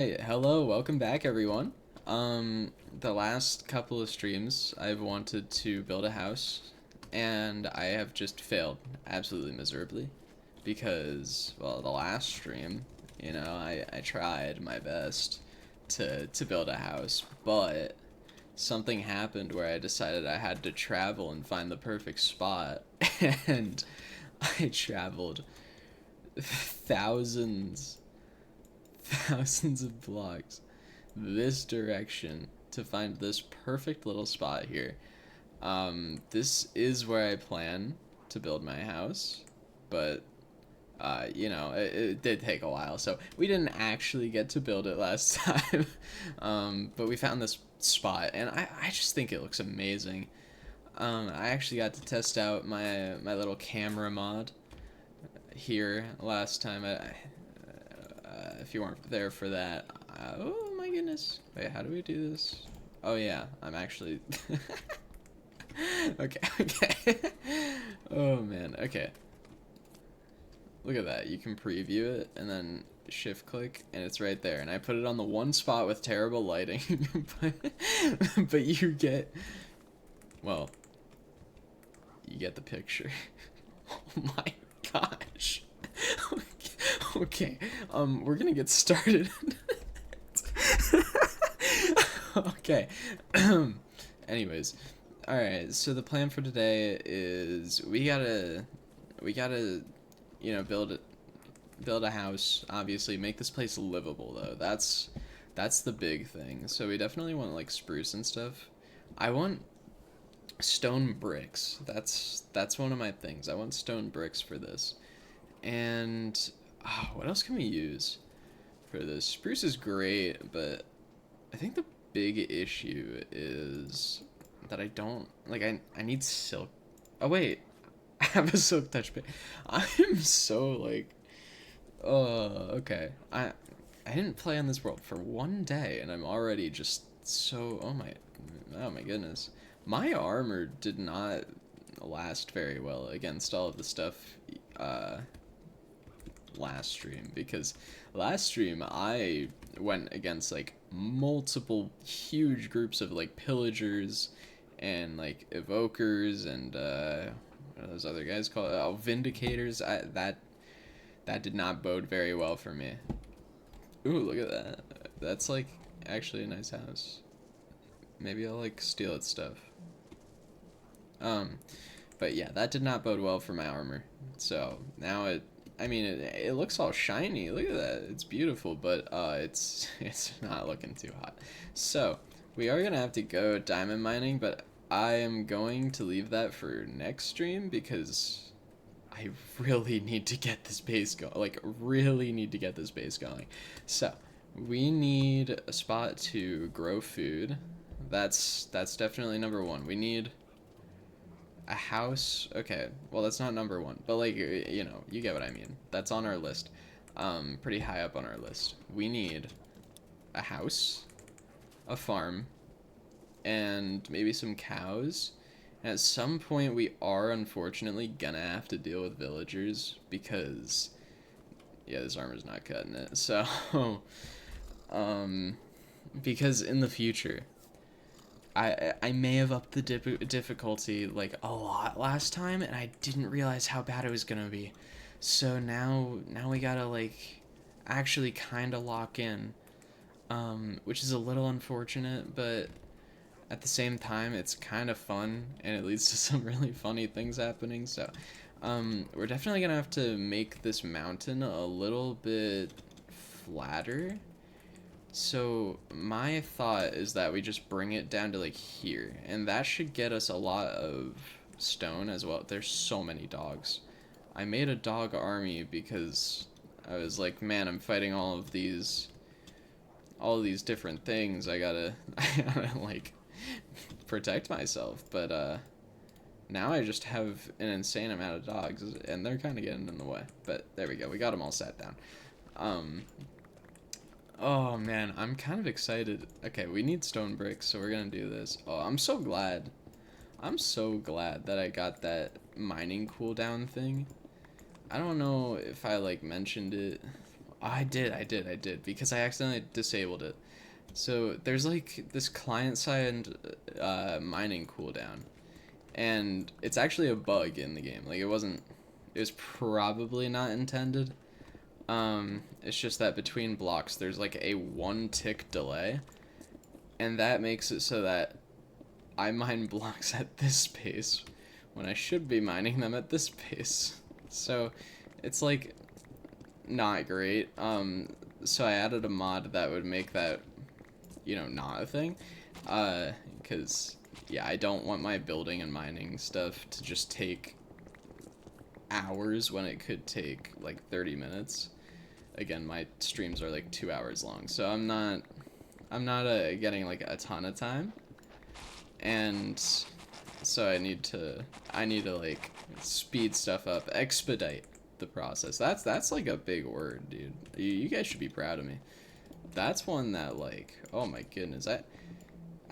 Hey, hello, welcome back everyone. The last couple of streams I've wanted to build a house and I have just failed absolutely miserably because, well, the last stream, I tried my best to build a house, but something happened where I decided I had to travel and find the perfect spot and I traveled thousands thousands of blocks this direction to find this perfect little spot here. This is where I plan to build my house, but it did take a while, so we didn't actually get to build it last time. But we found this spot, and I just think it looks amazing. I actually got to test out my little camera mod here last time. If you weren't there for that. Oh my goodness. Wait, how do we do this? Oh yeah, I'm actually... okay, okay. Oh man, okay. Look at that. You can preview it and then shift click and it's right there. And I put it on the one spot with terrible lighting. but you get... Well, you get the picture. Oh my gosh. Okay, we're gonna get started. Okay. Anyways, all right. So the plan for today is we gotta build a house. Obviously, make this place livable though. That's the big thing. So we definitely want like spruce and stuff. I want stone bricks. That's one of my things. I want stone bricks for this. And what else can we use for this? Spruce is great, but I think the big issue is that I don't like I need silk. Oh wait, I have a silk touch pad. I'm so like okay. I didn't play on this world for one day and I'm already just so oh my goodness. My armor did not last very well against all of the stuff uh last stream because last stream I went against like multiple huge groups of like pillagers and like evokers and what are those other guys called? Oh, vindicators. That did not bode very well for me. Ooh, look at that. That's like actually a nice house. Maybe I'll like steal its stuff. Um, but yeah, that did not bode well for my armor. So now it looks all shiny. Look at that. It's beautiful, but it's not looking too hot. So we are gonna have to go diamond mining, but I am going to leave that for next stream because I really need to get this base going. Like, really need to get this base going. So we need a spot to grow food. That's definitely number one. We need a house. Okay, well that's not number one, but like you get what I mean. That's on our list. Pretty high up on our list. We need a house, a farm, and maybe some cows. And at some point, we are unfortunately gonna have to deal with villagers because yeah, this armor's not cutting it. So, um, because in the future I may have upped the difficulty like a lot last time, and I didn't realize how bad it was gonna be. So now we gotta like actually kind of lock in, which is a little unfortunate, but at the same time it's kind of fun and it leads to some really funny things happening. So, we're definitely gonna have to make this mountain a little bit flatter, so my thought is that we just bring it down to like here, and that should get us a lot of stone as well. There's so many dogs. I made a dog army because I was like, man, I'm fighting all of these different things. I gotta like protect myself. But now I just have an insane amount of dogs, and they're kind of getting in the way. But there we go. We got them all sat down. Um, Oh man, I'm kind of excited. Okay, we need stone bricks, so we're gonna do this. Oh, I'm so glad. I'm so glad that I got that mining cooldown thing. I don't know if I like mentioned it I did, because I accidentally disabled it. So there's like this client-side mining cooldown, and it's actually a bug in the game. Like it wasn't, it was probably not intended. It's just that between blocks there's like a 1 tick delay, and that makes it so that I mine blocks at this pace when I should be mining them at this pace. So it's like not great. So I added a mod that would make that, you know, not a thing. Because, yeah, I don't want my building and mining stuff to just take hours when it could take like 30 minutes. Again, my streams are like 2 hours long, so I'm not getting like a ton of time, and so I need to like speed stuff up, expedite the process. That's like a big word, dude. You guys should be proud of me. That's one that, like, oh my goodness, I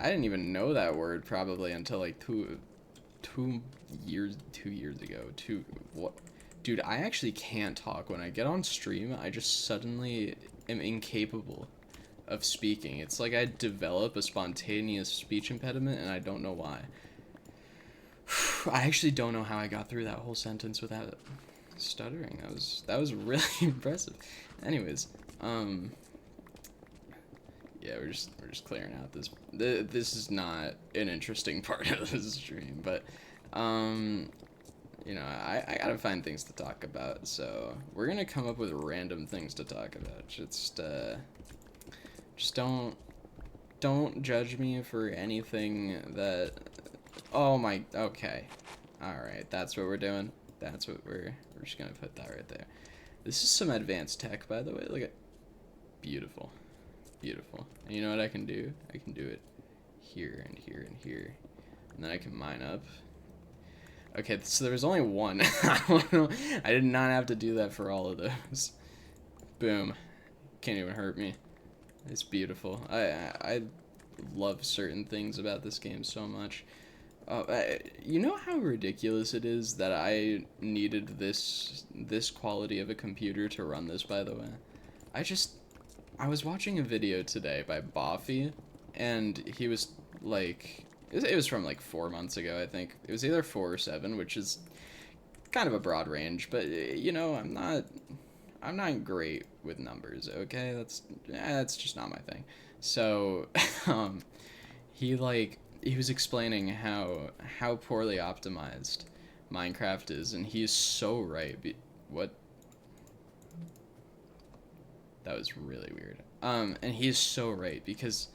didn't even know that word probably until like two years ago. What? Dude, I actually can't talk. When I get on stream, I just suddenly am incapable of speaking. It's like I develop a spontaneous speech impediment, and I don't know why. I actually don't know how I got through that whole sentence without stuttering. That was really impressive. Anyways, yeah, we're just clearing out this. This is not an interesting part of this stream, but you know, I gotta find things to talk about, so we're gonna come up with random things to talk about. Just don't judge me for anything that. Oh my. Okay, all right, that's what we're doing. That's what we're just gonna put that right there. This is some advanced tech, by the way. Look at, beautiful, beautiful. And you know what I can do? I can do it here and here and here, and then I can mine up. Okay, so there was only one. I don't know. I did not have to do that for all of those. Boom. Can't even hurt me. It's beautiful. I love certain things about this game so much. You know how ridiculous it is that I needed this quality of a computer to run this, by the way? I was watching a video today by Boffy, and he was like, it was from like 4 months ago, I think. It was either 4 or 7, which is kind of a broad range, but you know, I'm not great with numbers, okay? That's just not my thing. So, he was explaining how poorly optimized Minecraft is, and he's so right. What? That was really weird. And he is so right, because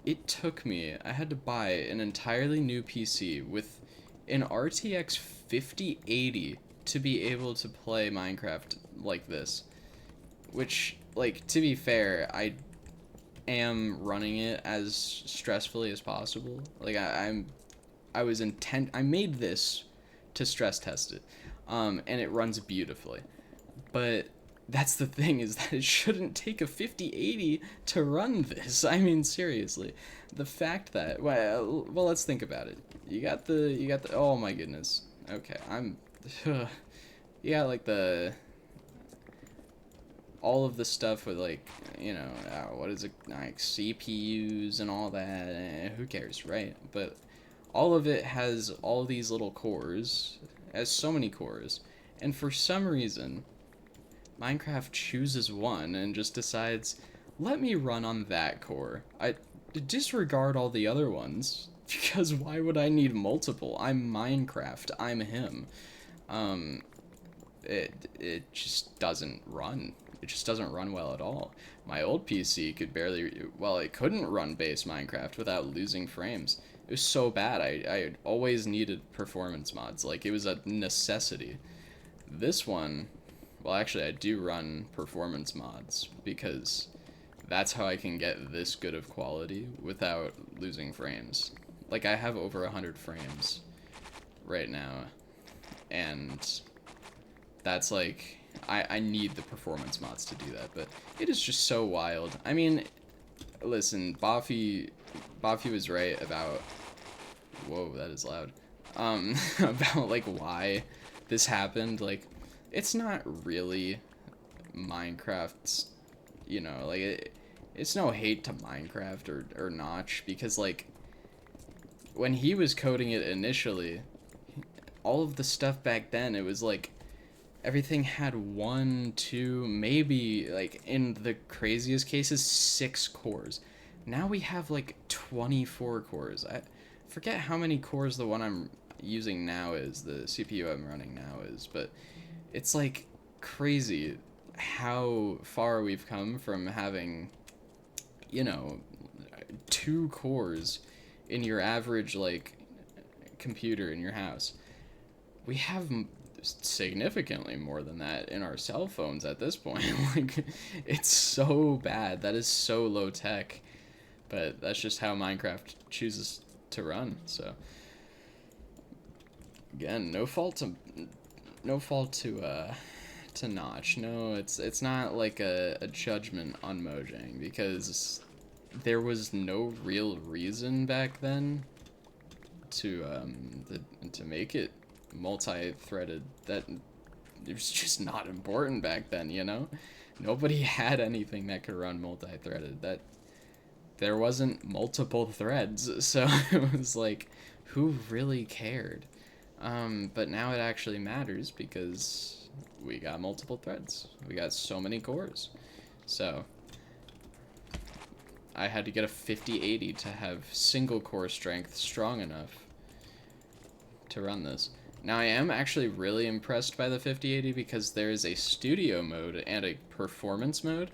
it took me, I had to buy an entirely new PC with an RTX 5080 to be able to play Minecraft like this. Which, like, to be fair, I am running it as stressfully as possible. Like, I made this to stress test it. And it runs beautifully. But that's the thing, is that it shouldn't take a 5080 to run this. I mean, seriously. The fact that, well, let's think about it. You got the, oh my goodness. Okay, you got like all of the stuff with, like, you know, what is it, like CPUs and all that, who cares, right? But all of it has all these little cores, has so many cores, and for some reason, Minecraft chooses one and just decides, let me run on that core. I disregard all the other ones, because why would I need multiple? I'm Minecraft, I'm him. It just doesn't run. It just doesn't run well at all. My old PC could barely, well, it couldn't run base Minecraft without losing frames. It was so bad. I always needed performance mods. Like, it was a necessity. This one, well, actually, I do run performance mods, because that's how I can get this good of quality without losing frames. Like, I have over 100 frames right now, and that's like, I need the performance mods to do that, but it is just so wild. I mean, listen, Boffy was right about, whoa, that is loud, about, like, why this happened. Like, it's not really Minecraft's, you know, like it's no hate to Minecraft or Notch, because like when he was coding it initially, all of the stuff back then, it was like everything had 1, 2, maybe like in the craziest cases 6 cores. Now we have like 24 cores. I forget how many cores the one I'm using now is, the CPU I'm running now is, but it's like crazy how far we've come from having, you know, 2 cores in your average like computer in your house. We have significantly more than that in our cell phones at this point. Like, it's so bad. That is so low tech, but that's just how Minecraft chooses to run. So again, no fault to Notch. No, it's not like a judgment on Mojang, because there was no real reason back then to to make it multi-threaded. That it was just not important back then, you know? Nobody had anything that could run multi-threaded. That there wasn't multiple threads, so it was like, who really cared? But now it actually matters, because we got multiple threads. We got so many cores. So I had to get a 5080 to have single core strength strong enough to run this. Now I am actually really impressed by the 5080, because there is a studio mode and a performance mode.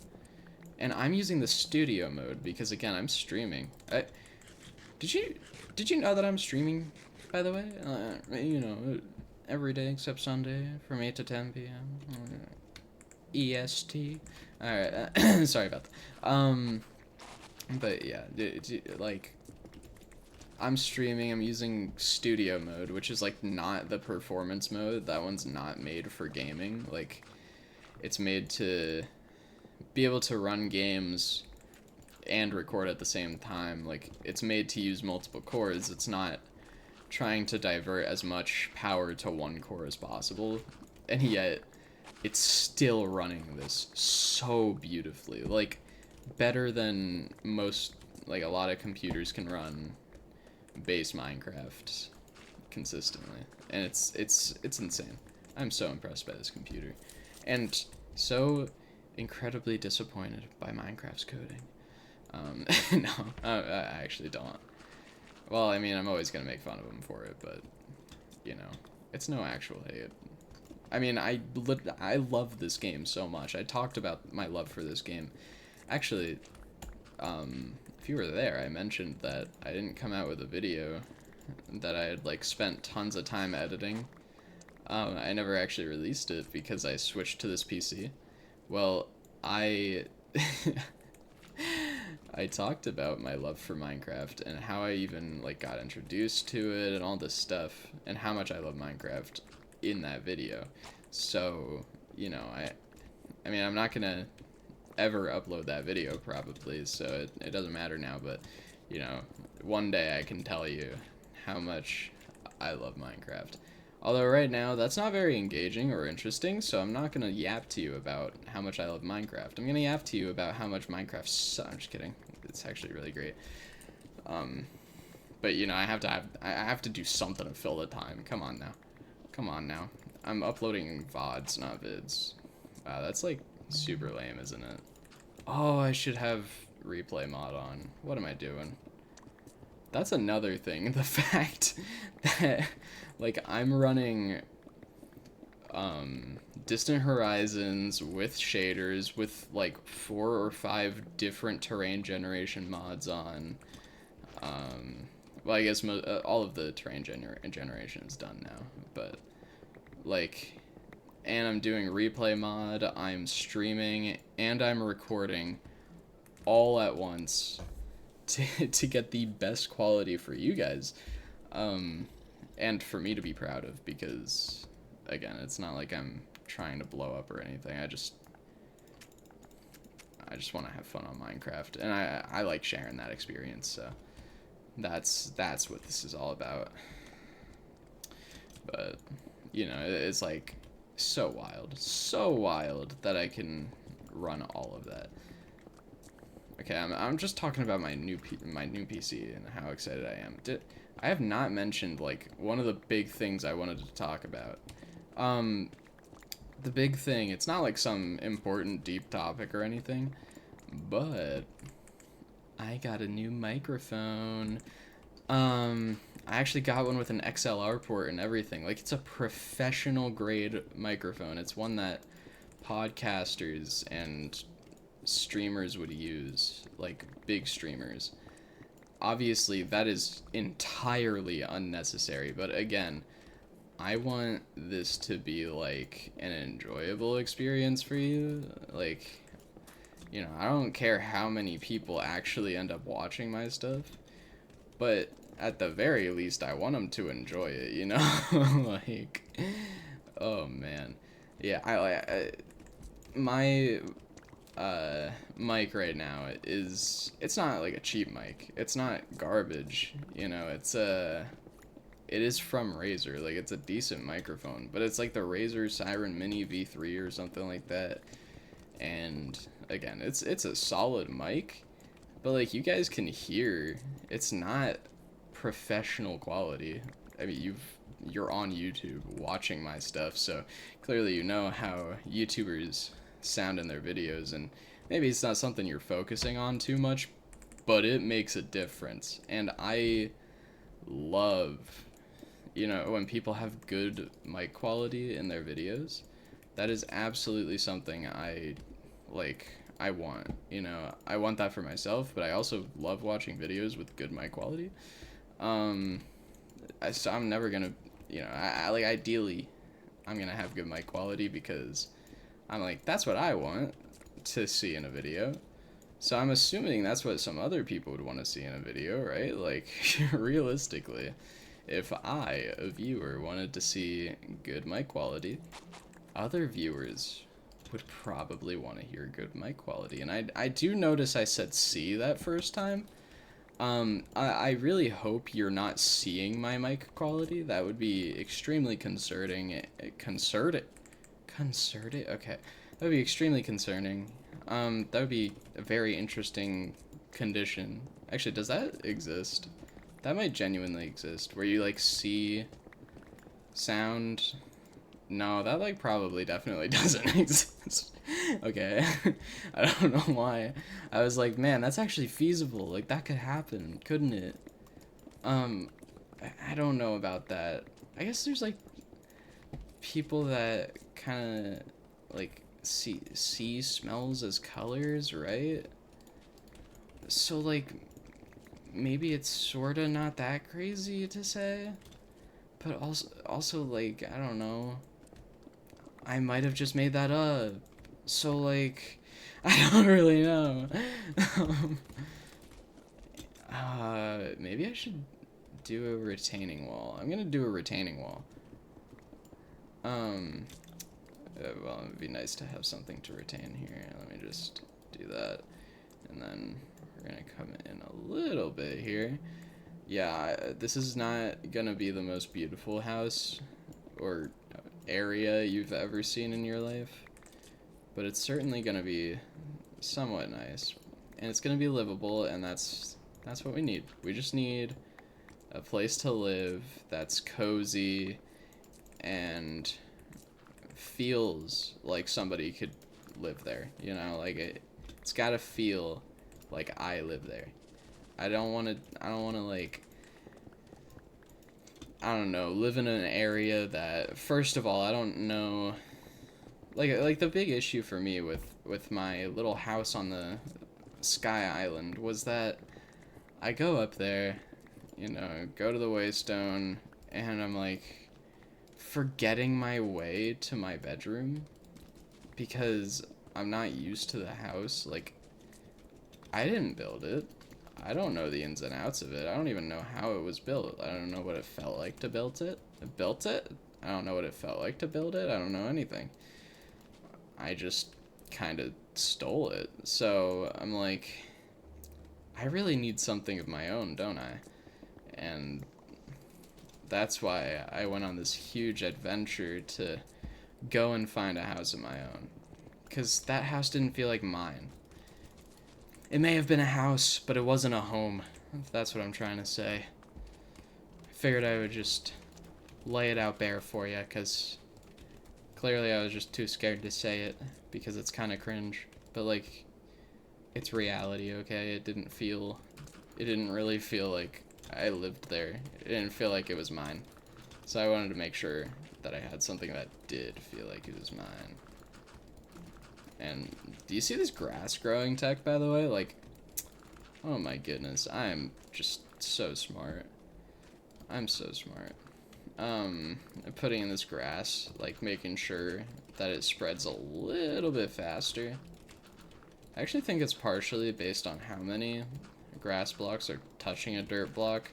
And I'm using the studio mode because, again, I'm streaming. Did you know that I'm streaming, by the way? You know, every day except Sunday from 8 to 10 p.m. EST. Alright, sorry about that. But yeah, like, I'm streaming, I'm using studio mode, which is like not the performance mode. That one's not made for gaming. Like, it's made to be able to run games and record at the same time. Like, it's made to use multiple cores. It's not trying to divert as much power to one core as possible, and yet it's still running this so beautifully. Like, better than most, like, a lot of computers can run base Minecraft consistently, and it's insane. I'm so impressed by this computer, and so incredibly disappointed by Minecraft's coding. No, I actually don't. Well, I mean, I'm always gonna make fun of him for it, but you know, it's no actual hate. I mean, I love this game so much. I talked about my love for this game. Actually, if you were there, I mentioned that I didn't come out with a video that I had like spent tons of time editing. I never actually released it because I switched to this PC. Well, I I talked about my love for Minecraft and how I even like got introduced to it and all this stuff, and how much I love Minecraft in that video. So, you know, I mean, I'm not gonna ever upload that video probably, so it doesn't matter now, but you know, one day I can tell you how much I love Minecraft. Although right now that's not very engaging or interesting, so I'm not gonna yap to you about how much I love Minecraft. I'm gonna yap to you about how much Minecraft sucks. I'm just kidding. It's actually really great. But you know, I have to do something to fill the time. Come on now. Come on now. I'm uploading VODs, not vids. Wow, that's like super lame, isn't it? Oh, I should have replay mod on. What am I doing? That's another thing. The fact that, like, I'm running Distant Horizons with shaders with like 4 or 5 different terrain generation mods on. Well, I guess all of the terrain generation is done now, but like, and I'm doing replay mod, I'm streaming, and I'm recording all at once to get the best quality for you guys, and for me to be proud of, because again, it's not like I'm trying to blow up or anything. I just want to have fun on Minecraft, and I like sharing that experience, so that's what this is all about. But you know, it's like, so wild that I can run all of that. Okay, I'm just talking about my new PC and how excited I am. I have not mentioned like one of the big things I wanted to talk about. Um, the big thing, it's not like some important deep topic or anything, but I got a new microphone. I actually got one with an XLR port and everything. Like, it's a professional grade microphone. It's one that podcasters and streamers would use, like big streamers. Obviously, that is entirely unnecessary, but again, I want this to be like an enjoyable experience for you. Like, I don't care how many people actually end up watching my stuff, but at the very least, I want them to enjoy it, like, oh man. Yeah, my mic right now it's not like a cheap mic. It's not garbage, it is from Razer. Like, it's a decent microphone, but it's like the Razer Siren Mini V3 or something like that. And again, it's a solid mic, but like, you guys can hear it's not professional quality. I mean, you're on YouTube watching my stuff, so clearly you know how YouTubers sound in their videos, and maybe it's not something you're focusing on too much, but it makes a difference. And I love, when people have good mic quality in their videos. That is absolutely something I want. I want that for myself, but I also love watching videos with good mic quality. So I'm never gonna, ideally, I'm gonna have good mic quality because I'm like, that's what I want to see in a video. So I'm assuming that's what some other people would want to see in a video, right? Like, realistically, if I, a viewer, wanted to see good mic quality, other viewers would probably want to hear good mic quality. And I do notice I said see that first time. I really hope you're not seeing my mic quality. That would be extremely concerning. Concerted? Okay. That would be extremely concerning. That would be a very interesting condition. Actually, does that exist? That might genuinely exist, where you, like, see sound. No, that, like, probably definitely doesn't exist. Okay. I don't know why. I was like, man, that's actually feasible. Like, that could happen, couldn't it? I don't know about that. I guess there's, like, people that kind of, like, see smells as colors, right? So, like, maybe it's sort of not that crazy to say, but also, like, I don't know. I might have just made that up. So, like, I don't really know. Maybe I should do a retaining wall. I'm gonna do a retaining wall. Well, it would be nice to have something to retain here. Let me just do that. And then we're gonna come in a little bit here. Yeah, this is not gonna be the most beautiful house or area you've ever seen in your life, but it's certainly gonna be somewhat nice, and it's gonna be livable, and that's what we need. We just need a place to live that's cozy and feels like somebody could live there. Like, it's gotta feel like I live there. I don't want to like, I don't know, live in an area that, first of all, I don't know, like the big issue for me with my little house on the Sky Island was that I go up there, go to the Waystone, and I'm like forgetting my way to my bedroom because I'm not used to the house. Like, I didn't build it. I don't know the ins and outs of it. I don't even know how it was built. I don't know what it felt like to build it. I don't know what it felt like to build it. I don't know anything. I just kind of stole it. So I'm like, I really need something of my own, don't I? And that's why I went on this huge adventure to go and find a house of my own. Because that house didn't feel like mine. It may have been a house, but it wasn't a home. If that's what I'm trying to say. I figured I would just lay it out bare for you, because clearly I was just too scared to say it, because it's kind of cringe. But, like, it's reality, okay? It didn't really feel like I lived there. It didn't feel like it was mine. So I wanted to make sure that I had something that did feel like it was mine. And do you see this grass growing tech, by the way? Like, oh my goodness, I am just so smart. I'm so smart. Putting in this grass, like making sure that it spreads a little bit faster. I actually think it's partially based on how many grass blocks are touching a dirt block.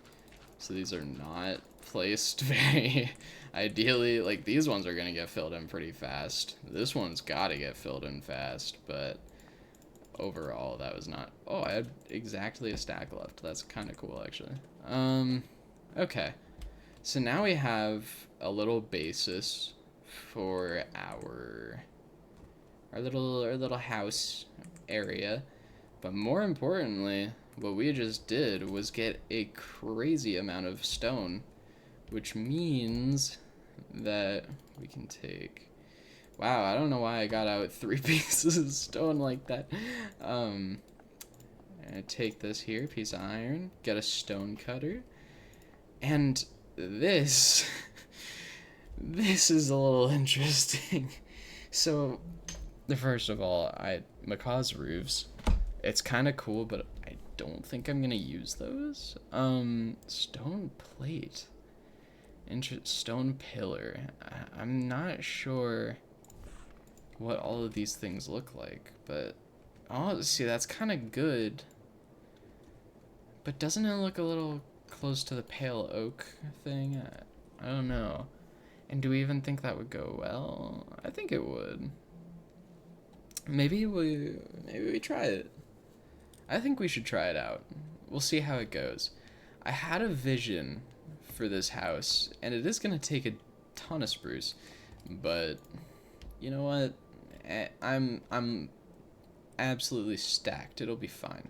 So these are not placed very ideally. Like, these ones are gonna get filled in pretty fast. This one's gotta get filled in fast, but overall that was not. Oh, I had exactly a stack left. That's kind of cool, actually. Okay, so now we have a little basis for our little house area, but more importantly, what we just did was get a crazy amount of stone, which means that we can take... Wow, I don't know why I got out 3 pieces of stone like that. I take this here, piece of iron, get a stone cutter, and this... this is a little interesting. So, first of all, Macaw's roofs, it's kind of cool, but I don't think I'm gonna use those. Stone plate. Stone pillar. I'm not sure what all of these things look like, but oh, see, that's kind of good. But doesn't it look a little close to the pale oak thing? I don't know. And do we even think that would go well? I think it would. Maybe we try it. I think we should try it out. We'll see how it goes. I had a vision for this house, and it is going to take a ton of spruce, but you know what? I'm absolutely stacked. It'll be fine.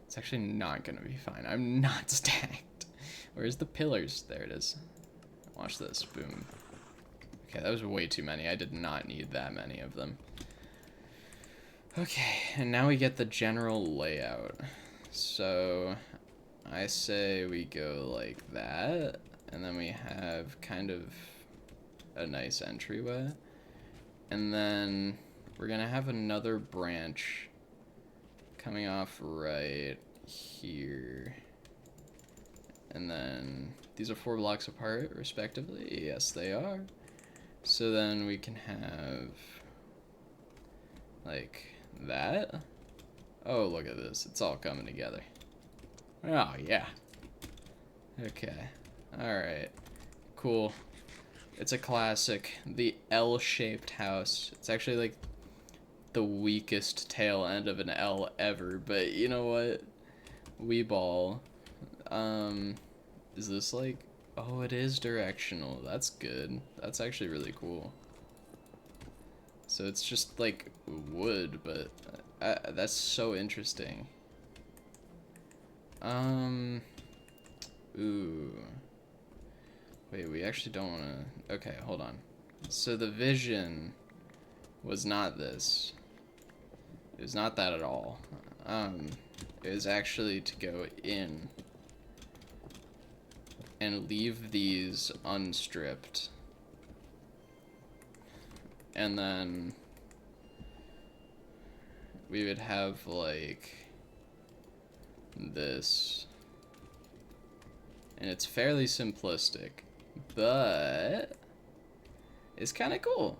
It's actually not going to be fine. I'm not stacked. Where's the pillars? There it is. Watch this. Boom. Okay, that was way too many. I did not need that many of them. Okay, and now we get the general layout. So, I say we go like that, and then we have kind of a nice entryway. And then we're gonna have another branch coming off right here. And then these are 4 blocks apart, respectively. Yes, they are. So then we can have like that. Oh, look at this. It's all coming together. Oh, yeah. Okay. Alright. Cool. It's a classic. The L-shaped house. It's actually like the weakest tail end of an L ever, but you know what? Weeball. Is this like... Oh, it is directional. That's good. That's actually really cool. So it's just like wood, but that's so interesting. Ooh. Wait, we actually don't want to... Okay, hold on. So the vision was not this. It was not that at all. It was actually to go in and leave these unstripped. And then we would have like this. And it's fairly simplistic, but it's kind of cool.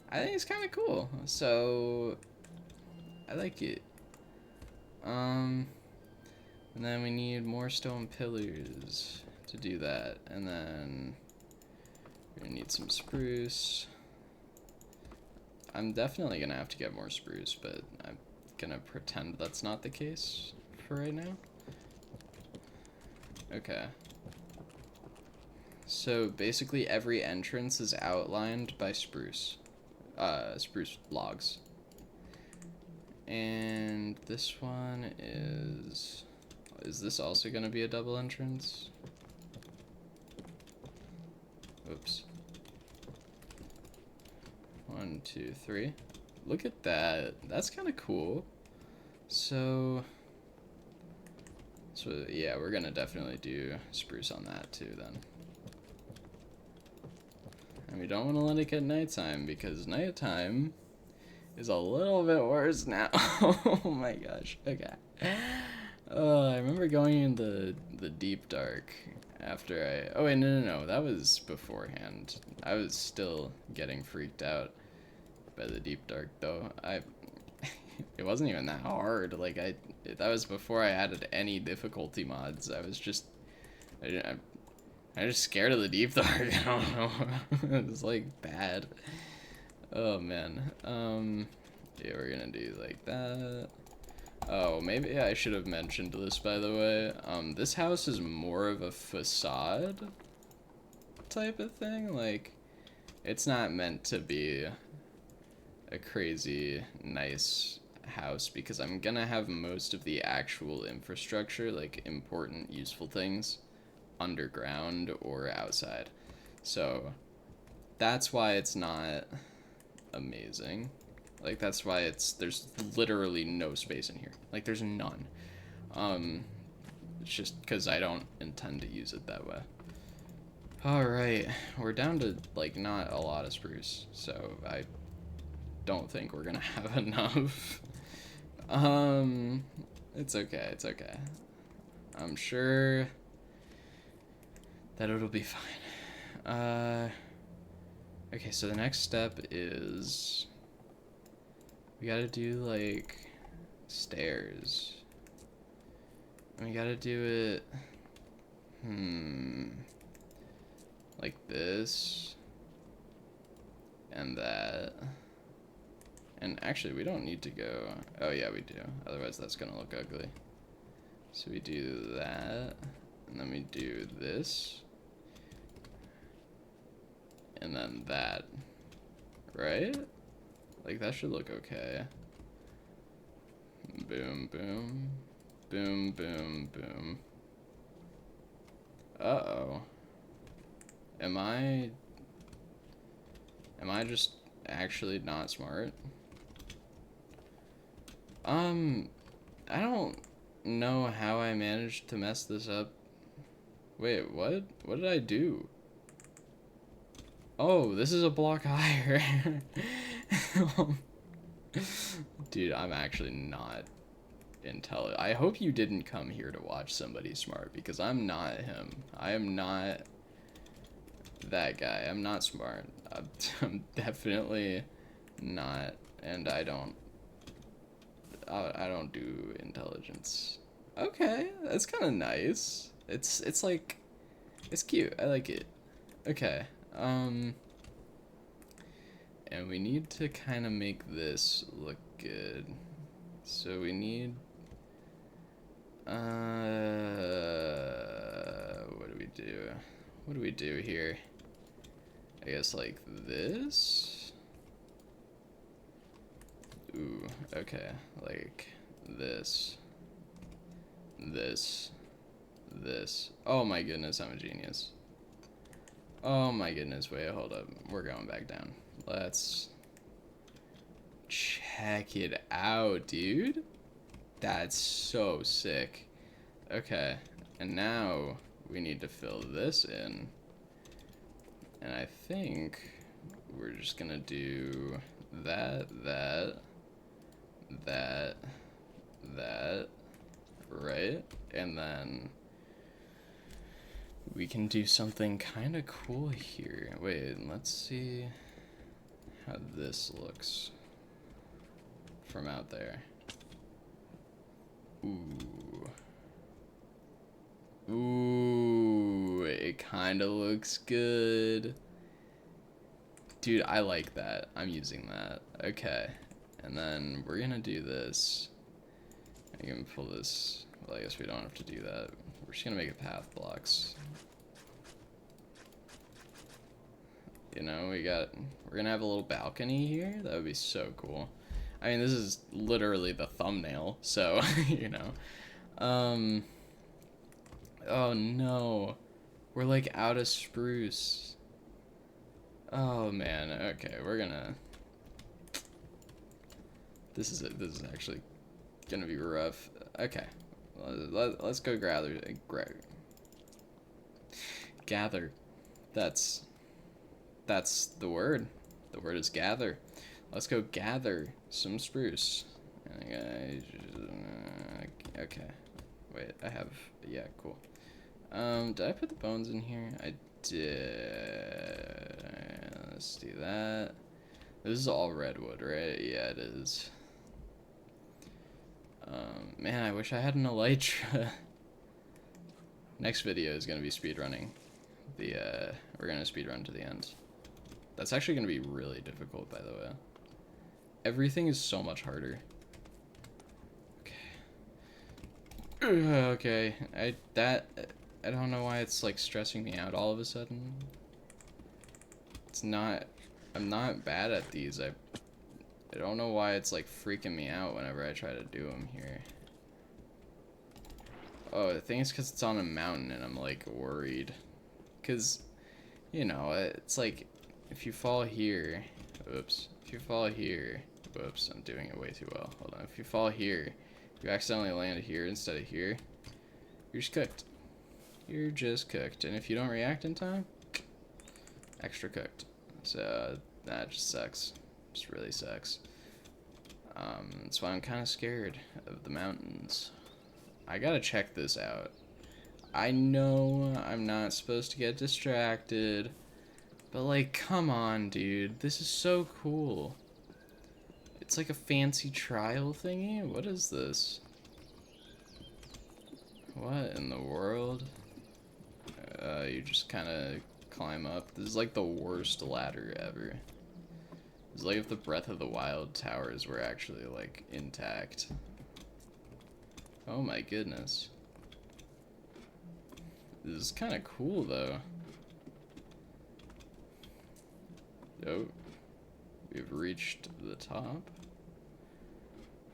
I think it's kind of cool. So I like it. And then we need more stone pillars to do that. And then we're gonna need some spruce. I'm definitely gonna have to get more spruce, but I'm gonna pretend that's not the case for right now. Okay. So basically every entrance is outlined by spruce logs. And this one is this also gonna be a double entrance? Oops. 1, 2, 3. Look at that. That's kind of cool. So yeah, we're gonna definitely do spruce on that too then. And we don't want to let it get nighttime because nighttime is a little bit worse now. Oh my gosh. Okay. I remember going in the deep dark after I. Oh wait, no. That was beforehand. I was still getting freaked out by the deep dark though. It wasn't even that hard. Like that was before I added any difficulty mods. I was just. I'm just scared of the deep dark. I don't know. It was like bad. Oh man. Yeah, we're gonna do like that. Oh, maybe I should have mentioned this, by the way. This house is more of a facade type of thing. Like, it's not meant to be a crazy nice house because I'm gonna have most of the actual infrastructure, like important, useful things, underground or outside. So, that's why it's not amazing. Like, that's why there's literally no space in here. Like, there's none. It's just because I don't intend to use it that way. Alright, we're down to, like, not a lot of spruce, so I don't think we're gonna have enough. It's okay. I'm sure that it'll be fine. Okay, so the next step is we gotta do, like, stairs. And we gotta do it, like this, and that. And actually, we don't need to go, oh yeah, we do, otherwise that's gonna look ugly. So we do that, and then we do this, and then that, right? Like, that should look okay. Boom, boom. Boom, boom, boom. Uh-oh. Am I just actually not smart? I don't know how I managed to mess this up. Wait, what? What did I do? Oh, this is a block higher. Dude, I'm actually not intelligent. I hope you didn't come here to watch somebody smart, because I'm not him. I am not that guy. I'm not smart. I'm definitely not, and I don't do intelligence. Okay, that's kind of nice. It's like, it's cute. I like it. Okay. And we need to kind of make this look good. So we need, what do we do? What do we do here? I guess like this? Ooh, okay. Like this. This. This. Oh my goodness, I'm a genius. Oh my goodness, wait, hold up. We're going back down. Let's check it out, dude. That's so sick. Okay, and now we need to fill this in. And I think we're just gonna do that, right? And then we can do something kind of cool here. Wait, let's see how this looks from out there. Ooh, it kind of looks good. Dude, I like that. I'm using that. Okay, and then we're gonna do this. I can pull this. Well, I guess we don't have to do that. We're just gonna make it path blocks. You know, we're gonna have a little balcony here. That would be so cool. I mean, this is literally the thumbnail, so, you know. Oh no. We're like out of spruce. Oh man, okay, we're gonna... This is actually gonna be rough. Okay, let's go gather. That's the word. The word is gather. Let's go gather some spruce. Okay. Wait, I have... Yeah, cool. Did I put the bones in here? I did. Let's do that. This is all redwood, right? Yeah, it is. Man, I wish I had an elytra. Next video is gonna be speedrunning. We're gonna speedrun to the end. That's actually gonna be really difficult, by the way. Everything is so much harder. Okay, I don't know why it's like stressing me out all of a sudden. I'm not bad at these. I don't know why it's like freaking me out whenever I try to do them here. Oh, the thing is because it's on a mountain and I'm like worried. Because, you know, it's like if you fall here, oops, if you fall here, whoops, I'm doing it way too well. Hold on, if you fall here, you accidentally land here instead of here, you're just cooked. You're just cooked. And if you don't react in time, extra cooked. So that just sucks. Just really sucks. That's why I'm kind of scared of the mountains. I gotta check this out. I know I'm not supposed to get distracted, but like, come on, dude. This is so cool. It's like a fancy trial thingy? What is this? What in the world? You just kind of climb up. This is like the worst ladder ever. It's like if the Breath of the Wild towers were actually like intact. Oh my goodness. This is kind of cool though. Oh, we've reached the top.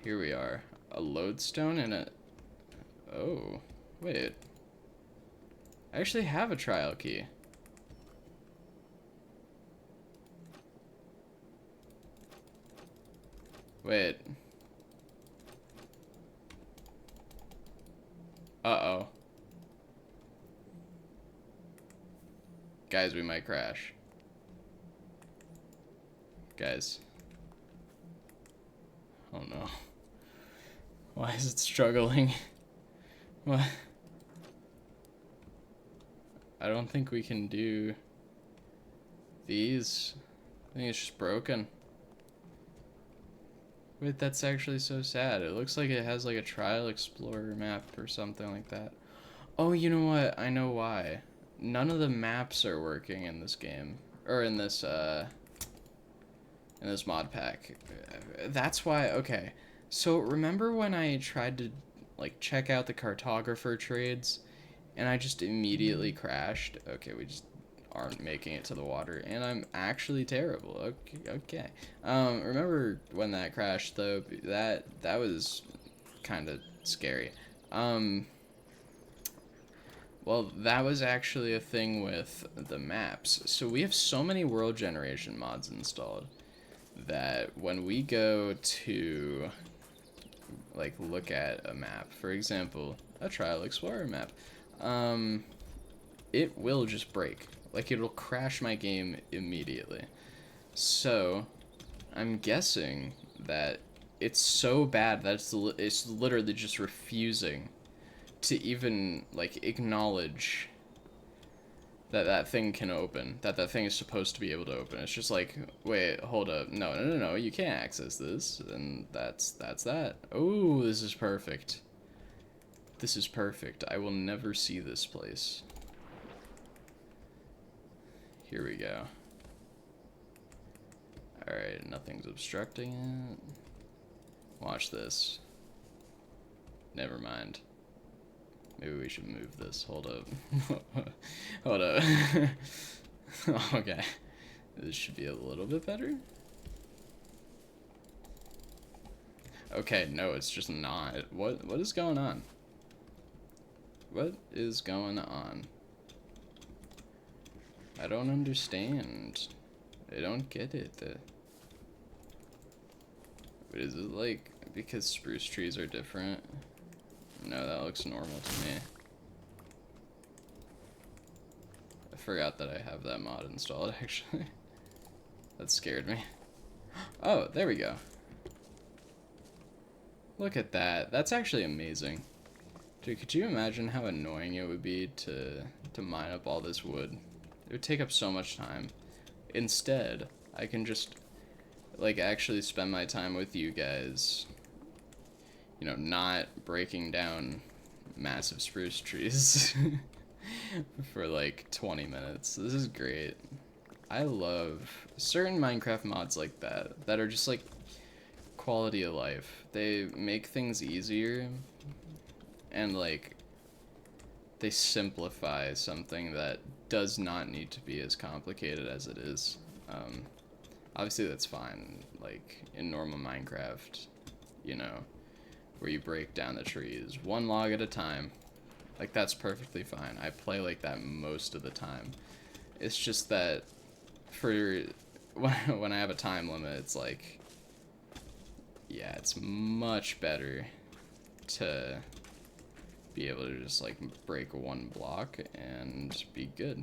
Here we are. A lodestone and a... Oh, wait. I actually have a trial key. Wait. Uh-oh. Guys, we might crash. Guys. Oh no. Why is it struggling? What? I don't think we can do these. I think it's just broken. Wait, that's actually so sad. It looks like it has like a Trial Explorer map or something like that. Oh, you know what? I know why. None of the maps are working in this game. Or in this mod pack. That's why, okay. So remember when I tried to like check out the cartographer trades and I just immediately crashed? Okay, we just aren't making it to the water and I'm actually terrible. Okay. Remember when that crashed though? That was kind of scary. Well, that was actually a thing with the maps. So we have so many world generation mods installed that when we go to like look at a map, for example, a Trial Explorer map, it will just break. Like it'll crash my game immediately. So I'm guessing that it's so bad that it's literally just refusing to even like acknowledge that that thing can open, that thing is supposed to be able to open. It's just like, wait, hold up, no, you can't access this, and that's that. Oh, this is perfect. This is perfect. I will never see this place. Here we go. Alright, nothing's obstructing it. Watch this. Never mind. Maybe we should move this. Hold up. Hold up. Okay. This should be a little bit better. Okay, no, it's just not. What is going on? What is going on? I don't understand. I don't get it. Wait, is it like because spruce trees are different? No, that looks normal to me. I forgot that I have that mod installed, actually. That scared me. Oh, there we go. Look at that. That's actually amazing. Dude, could you imagine how annoying it would be to mine up all this wood? It would take up so much time. Instead, I can just, like, actually spend my time with you guys, you know, not breaking down massive spruce trees for, like, 20 minutes. This is great. I love certain Minecraft mods like that are just, like, quality of life. They make things easier, and, like, they simplify something that does not need to be as complicated as it is. Obviously that's fine, like in normal Minecraft, you know, where you break down the trees one log at a time. Like, that's perfectly fine. I play like that most of the time. It's just that for when I have a time limit, it's like, yeah, it's much better to be able to just like break one block and be good.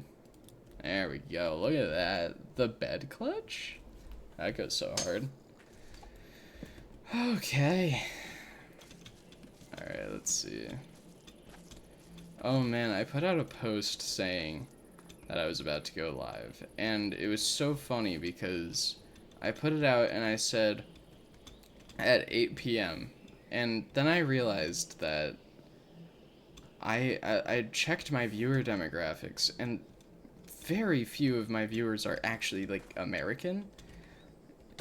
There we go. Look at that. The bed clutch? That goes so hard. Okay. Alright, let's see. Oh man, I put out a post saying that I was about to go live. And it was so funny because I put it out and I said at 8 p.m. And then I realized that I checked my viewer demographics, and very few of my viewers are actually, like, American.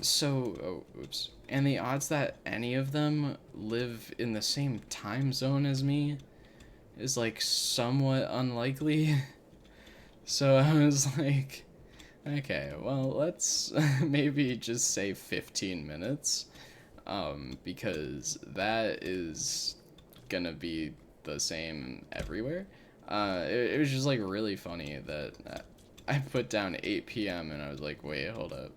So, oh, oops. And the odds that any of them live in the same time zone as me is, like, somewhat unlikely. So I was like, okay, well, let's maybe just say 15 minutes. Because that is gonna be the same everywhere. It was just, like, really funny that I put down 8 p.m. and I was like, wait, hold up.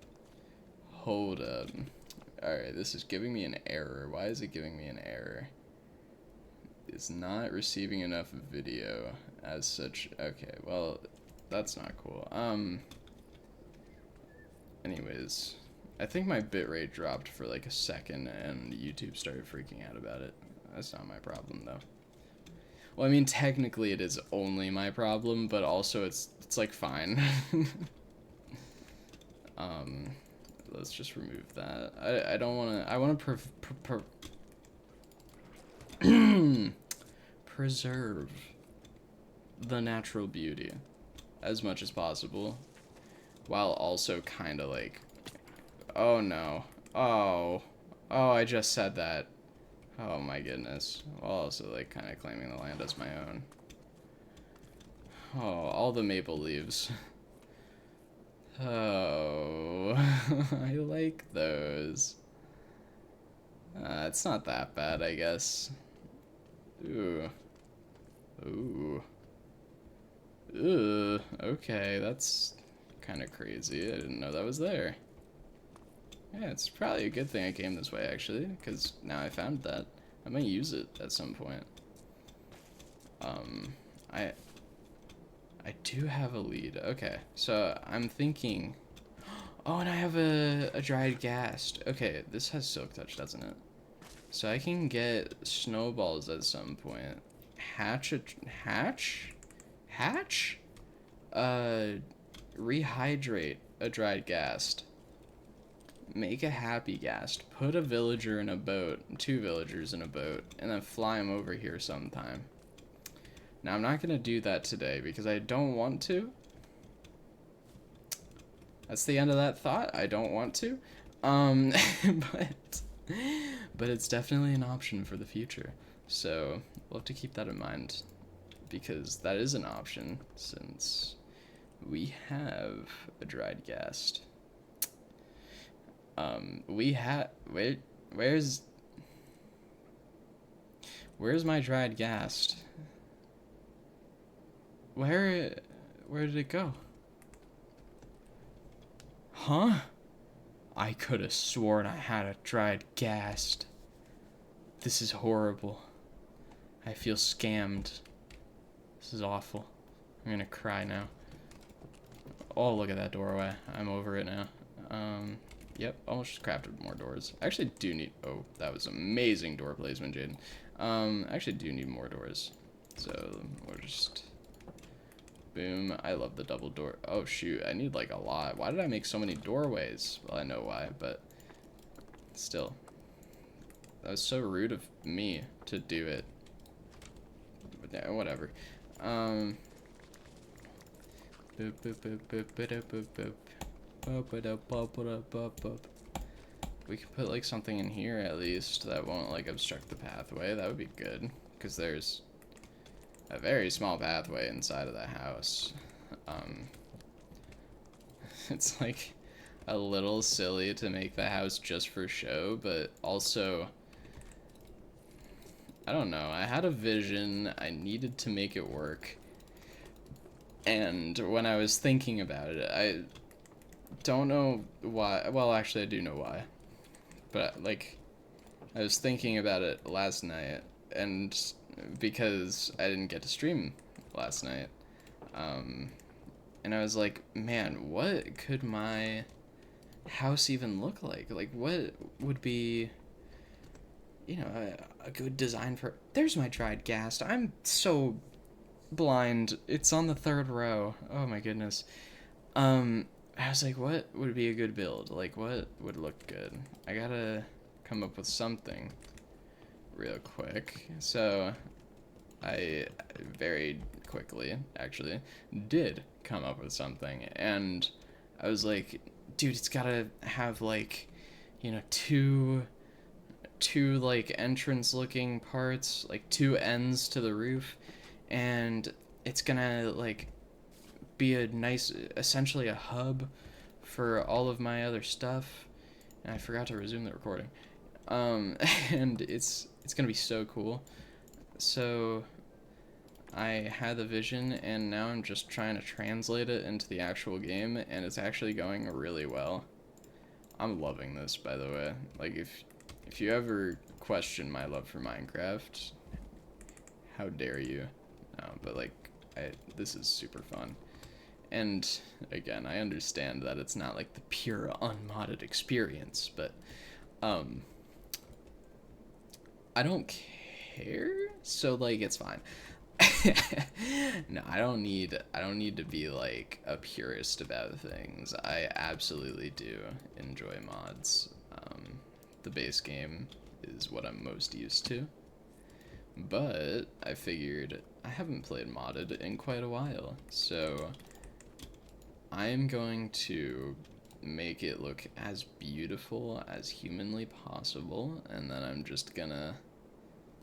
Alright, this is giving me an error. Why is it giving me an error? It's not receiving enough video as such. Okay, well, that's not cool. Anyways, I think my bitrate dropped for like a second and YouTube started freaking out about it. That's not my problem, though. Well, I mean, technically it is only my problem, but also it's like fine. Let's just remove that. I don't want to. I want to preserve the natural beauty as much as possible, while also kind of like, oh no, oh, I just said that. Oh my goodness. While also like kind of claiming the land as my own. Oh, all the maple leaves. Oh, I like those. It's not that bad, I guess. Ooh. Ooh. Ooh. Okay, that's kind of crazy. I didn't know that was there. Yeah, it's probably a good thing I came this way, actually, because now I found that. I might use it at some point. I do have a lead. Okay, so I'm thinking... Oh, and I have a dried ghast. Okay, this has silk touch, doesn't it? So I can get snowballs at some point. Hatch? Rehydrate a dried ghast. Make a happy ghast. Put a villager in a boat, 2 villagers in a boat, and then fly them over here sometime. Now, I'm not going to do that today because I don't want to. That's the end of that thought. I don't want to. But it's definitely an option for the future. So, we'll have to keep that in mind, because that is an option since we have a dried ghast. We had wait, where's where's my dried ghast? Where where did it go? Huh? I could have sworn I had a dried ghast. This is horrible. I feel scammed. This is awful. I'm gonna cry now. Oh, look at that doorway. I'm over it now. Yep, I'll just crafted more doors. I actually do need... Oh, that was amazing door placement, Jaden. I actually do need more doors. So, we'll just... Boom. I love the double door. Oh, shoot. I need, like, a lot. Why did I make so many doorways? Well, I know why, but... Still. That was so rude of me to do it. But yeah, whatever. Boop, boop, boop, boop, boop, boop, boop. We could put like something in here at least that won't like obstruct the pathway. That would be good, because there's a very small pathway inside of the house. It's like a little silly to make the house just for show, but also I don't know. I had a vision. I needed to make it work. And when I was thinking about it, I don't know why. Well, actually, I do know why. But, like, I was thinking about it last night, and because I didn't get to stream last night, and I was like, man, what could my house even look like? Like, what would be, you know, a good design for... There's my dried ghast. I'm so blind. It's on the third row. Oh my goodness. I was like, what would be a good build? Like, what would look good? I gotta come up with something real quick. So, I very quickly, actually, did come up with something. And I was like, dude, it's gotta have, like, you know, two like, entrance-looking parts, like, two ends to the roof. And it's gonna, like, be a nice, essentially a hub for all of my other stuff. And I forgot to resume the recording. And it's gonna be so cool. So I had the vision, and now I'm just trying to translate it into the actual game, and it's actually going really well. I'm loving this, by the way. Like, if you ever question my love for Minecraft, how dare you? No, but like, this is super fun. And again, I understand that it's not like the pure unmodded experience, but I don't care. So like, it's fine. No, I don't need to be like a purist about things. I absolutely do enjoy mods. The base game is what I'm most used to. But I figured I haven't played modded in quite a while, so I'm going to make it look as beautiful as humanly possible, and then I'm just gonna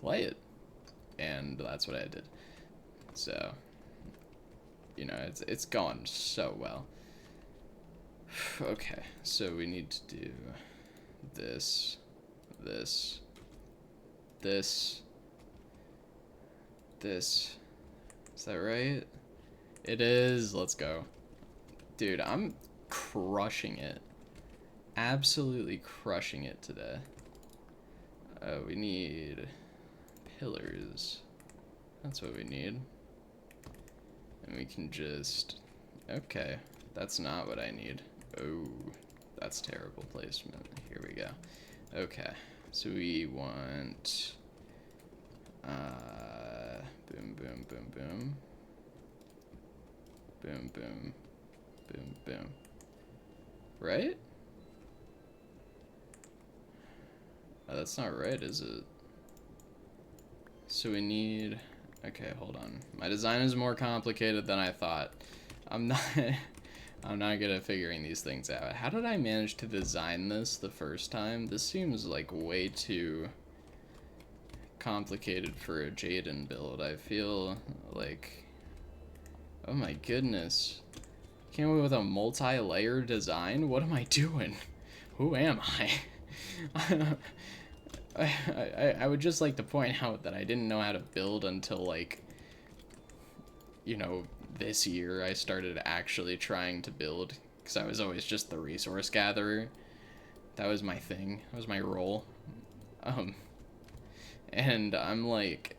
play it. And that's what I did. So, you know, it's gone so well. Okay, so we need to do this, this, this, this. Is that right? It is. Let's go. Dude, I'm crushing it. Absolutely crushing it today. We need pillars. That's what we need. And we can just... Okay, that's not what I need. Oh, that's terrible placement. Here we go. Okay, so we want... boom, boom, boom, boom. Boom, boom. Boom, boom. Right? Oh, that's not right, is it? So we need... Okay, hold on. My design is more complicated than I thought. I'm not good at figuring these things out. How did I manage to design this the first time? This seems like way too complicated for a Jaden build. I feel like... Oh my goodness. Came away with a multi-layer design? What am I doing? who am I? I would just like to point out that I didn't know how to build until, like, you know, this year I started actually trying to build, because I was always just the resource gatherer. That was my thing. That was my role. Um, and I'm, like,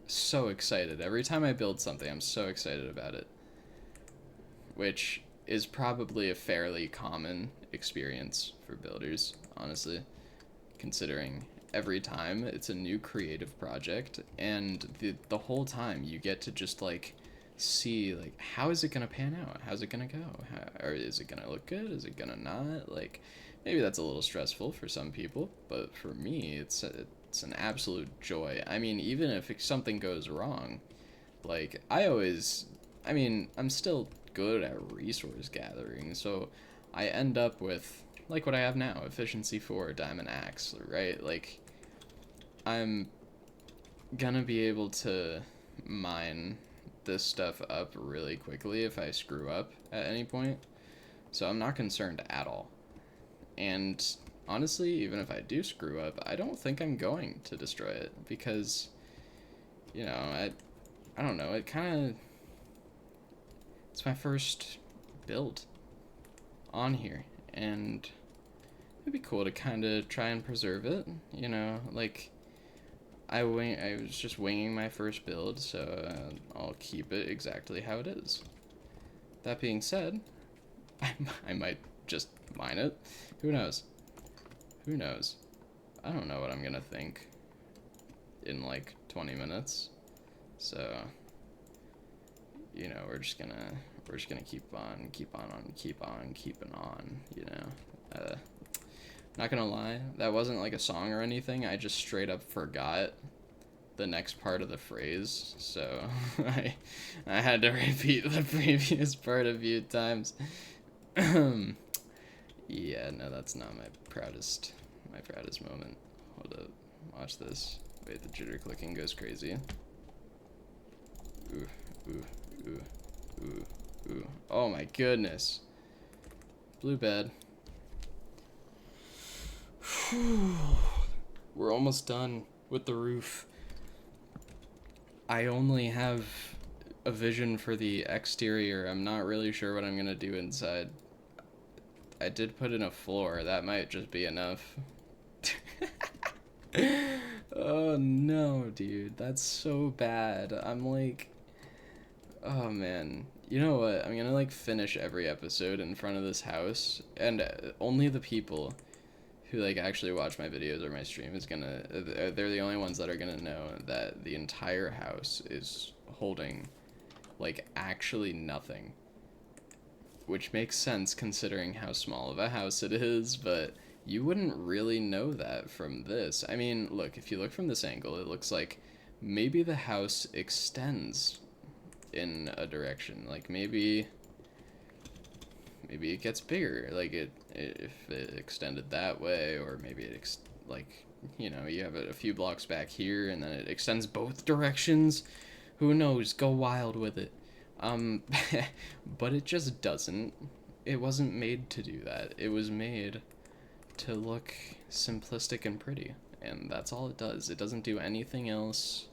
so excited. Every time I build something, I'm so excited about it. Which is probably a fairly common experience for builders, honestly, considering every time it's a new creative project, and the whole time you get to just, like, see, like, how is it gonna pan out? How's it gonna go? Or is it gonna look good? Is it gonna not? Like, maybe that's a little stressful for some people, but for me, it's an absolute joy. I mean, even if something goes wrong, like, I mean, I'm still good at resource gathering, so I end up with, like, what I have now, efficiency 4, diamond axe, right? Like, I'm gonna be able to mine this stuff up really quickly if I screw up at any point, so I'm not concerned at all. And honestly, even if I do screw up, I don't think I'm going to destroy it, because, you know, I don't know, it kind of, it's my first build on here, and it'd be cool to kind of try and preserve it, you know, like, I was just winging my first build, so I'll keep it exactly how it is. That being said, I might just mine it. Who knows? Who knows? I don't know what I'm gonna think in, like, 20 minutes. So, you know, we're just gonna keep on keeping on, you know. Not gonna lie, that wasn't like a song or anything. I just straight up forgot the next part of the phrase, so I had to repeat the previous part a few times. Yeah, no, that's not my proudest moment. Hold up, watch this. Wait, the jitter clicking goes crazy. Ooh, ooh, ooh, ooh, ooh. Oh my goodness. Blue bed. We're almost done with the roof. I only have a vision for the exterior. I'm not really sure what I'm gonna do inside. I did put in a floor. That might just be enough. Oh no, dude. That's so bad. I'm like, oh man. You know what? I'm gonna, like, finish every episode in front of this house, and only the people who, like, actually watch my videos or my stream is gonna, they're the only ones that are gonna know that the entire house is holding, like, actually nothing, which makes sense considering how small of a house it is, but you wouldn't really know that from this. I mean, look, if you look from this angle, it looks like maybe the house extends in a direction, like, maybe it gets bigger, like, if it extended that way, or maybe it like, you know, you have it a few blocks back here and then it extends both directions. Who knows? Go wild with it. But it just doesn't. It wasn't made to do that. It was made to look simplistic and pretty, and that's all it does. It doesn't do anything else.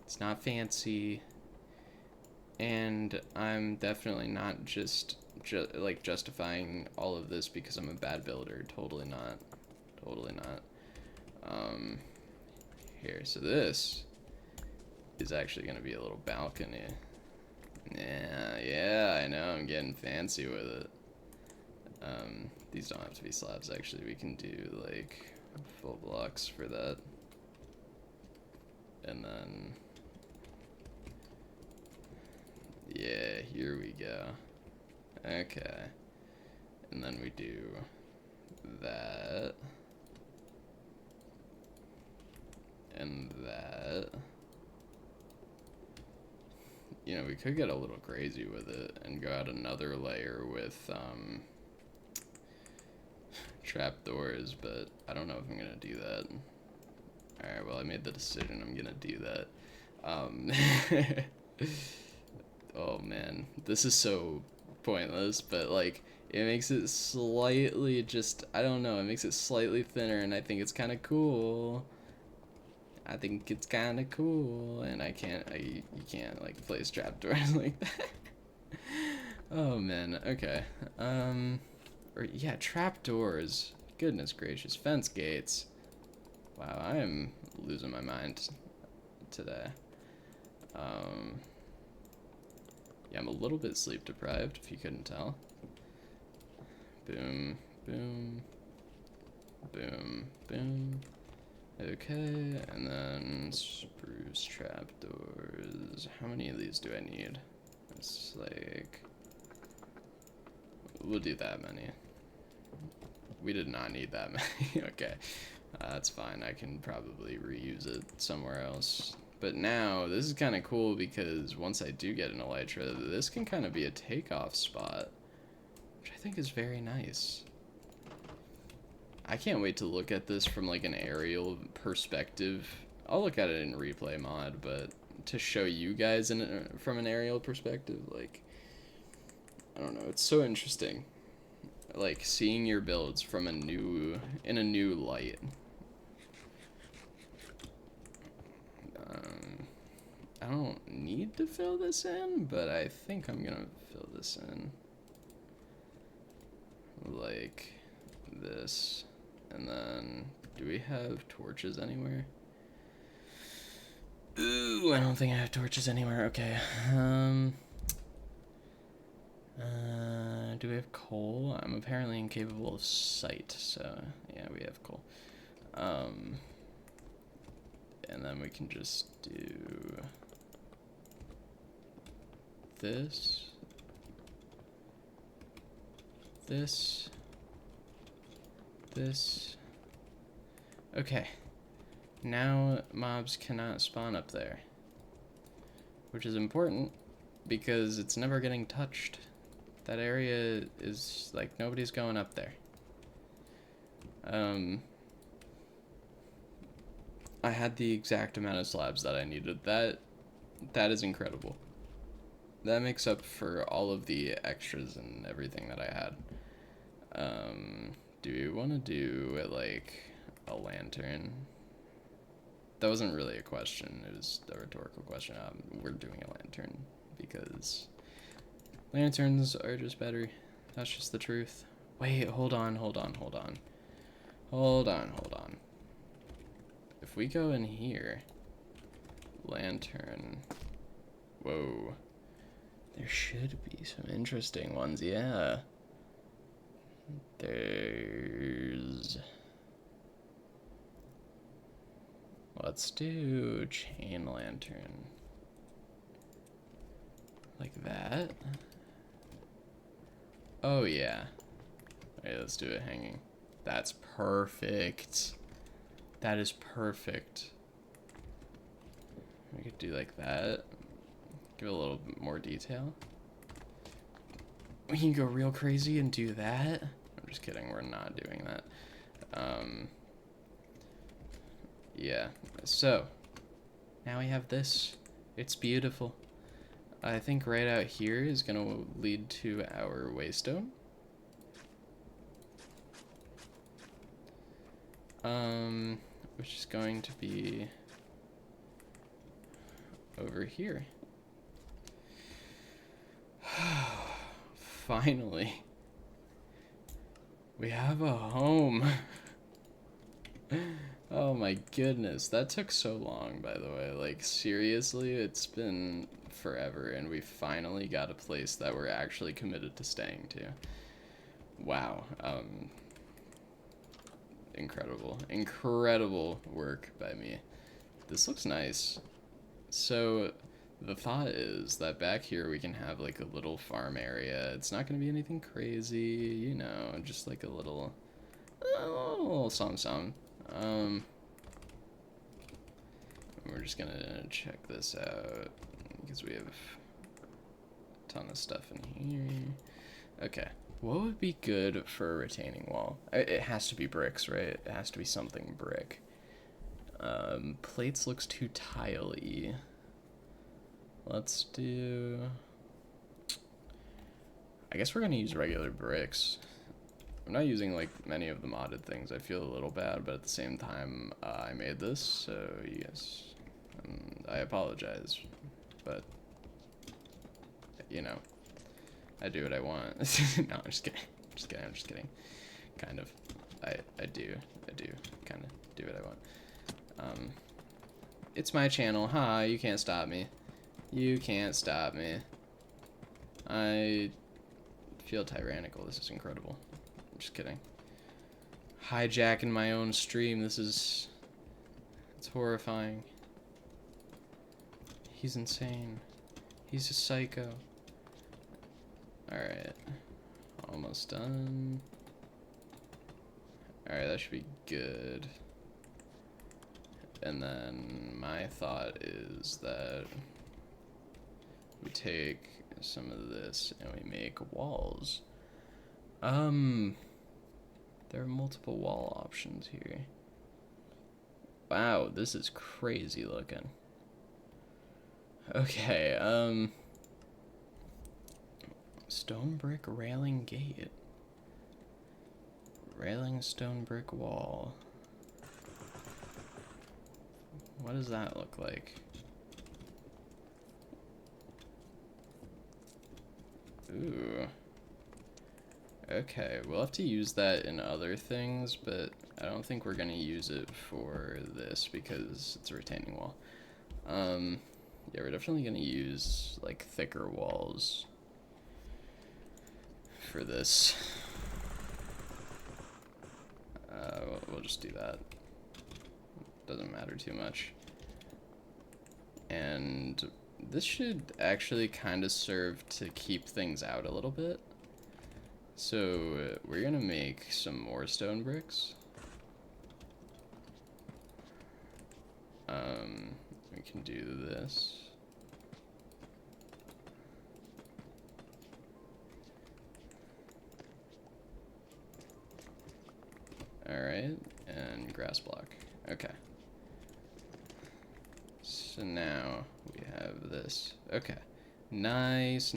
It's not fancy, and I'm definitely not just like justifying all of this because I'm a bad builder. Totally not. Totally not. Here, so this is actually gonna be a little balcony. Yeah, I know, I'm getting fancy with it. These don't have to be slabs, actually. We can do, like, full blocks for that. And then, yeah, here we go. Okay. And then we do that. And that. You know, we could get a little crazy with it and go out another layer with, trapdoors, but I don't know if I'm gonna do that. Alright, well, I made the decision. I'm gonna do that. Oh, man. This is so pointless, but, like, It makes it slightly just, I don't know, it makes it slightly thinner, and I think it's kind of cool. I think it's kind of cool, and you can't, like, place trapdoors like that. Oh, man, okay. Yeah, trapdoors. Goodness gracious. Fence gates. Wow, I am losing my mind today. Yeah, I'm a little bit sleep deprived, if you couldn't tell. Boom, boom, boom, boom. Okay, and then spruce trapdoors. How many of these do I need? It's like... We'll do that many. We did not need that many. Okay, that's fine. I can probably reuse it somewhere else. But now, this is kind of cool because once I do get an elytra, this can kind of be a takeoff spot, which I think is very nice. I can't wait to look at this from like an aerial perspective. I'll look at it in replay mod, but to show you guys from an aerial perspective, like, I don't know, it's so interesting. Like seeing your builds from in a new light. I don't need to fill this in, but I think I'm gonna fill this in like this. And then, do we have torches anywhere? Ooh, I don't think I have torches anywhere. Okay. Do we have coal? I'm apparently incapable of sight, so yeah, we have coal. And then we can just do this, this, this. Okay. Now mobs cannot spawn up there, which is important because it's never getting touched. That area is like nobody's going up there. I had the exact amount of slabs that I needed. That is incredible. That makes up for all of the extras and everything that I had. Do we want to do like a lantern? That wasn't really a question. It was a rhetorical question. We're doing a lantern because lanterns are just better. That's just the truth. Wait, hold on. If we go in here, lantern, whoa, there should be some interesting ones, yeah. Let's do chain lantern. Like that. Oh yeah. Okay, let's do it hanging. That's perfect. That is perfect. We could do like that. Give it a little bit more detail. We can go real crazy and do that. I'm just kidding, we're not doing that. Yeah, so now we have this. It's beautiful. I think right out here is gonna lead to our waystone. Which is going to be over here. Finally. We have a home. Oh my goodness, that took so long, by the way. Like, seriously, it's been forever, and we finally got a place that we're actually committed to staying to. Wow. Incredible work by me. This looks nice. So, the thought is that back here we can have, like, a little farm area. It's not gonna be anything crazy, you know, just like a little something. We're just gonna check this out because we have a ton of stuff in here. Okay, what would be good for a retaining wall? It has to be bricks, right? It has to be something brick. Plates looks too tile-y. Let's do... I guess we're gonna use regular bricks. I'm not using like many of the modded things. I feel a little bad, but at the same time, I made this, so yes, I apologize, but you know, I do what I want. No, I'm just kidding. I'm just kidding. Kind of. I do kind of do what I want. It's my channel, huh? You can't stop me. You can't stop me. I feel tyrannical. This is incredible. I'm just kidding. Hijacking my own stream. It's horrifying. He's insane. He's a psycho. Alright. Almost done. Alright, that should be good. And then my thought is that we take some of this and we make walls. There are multiple wall options here. Wow, this is crazy looking. Okay, stone brick railing gate. Railing stone brick wall. What does that look like? Ooh. Okay, we'll have to use that in other things, but I don't think we're gonna use it for this because it's a retaining wall. Yeah, we're definitely gonna use like thicker walls for this. We'll just do that. Doesn't matter too much. And this should actually kind of serve to keep things out a little bit. So we're gonna make some more stone bricks. We can do this. Alright, and grass block. Okay. So now we have this. Okay. Nice.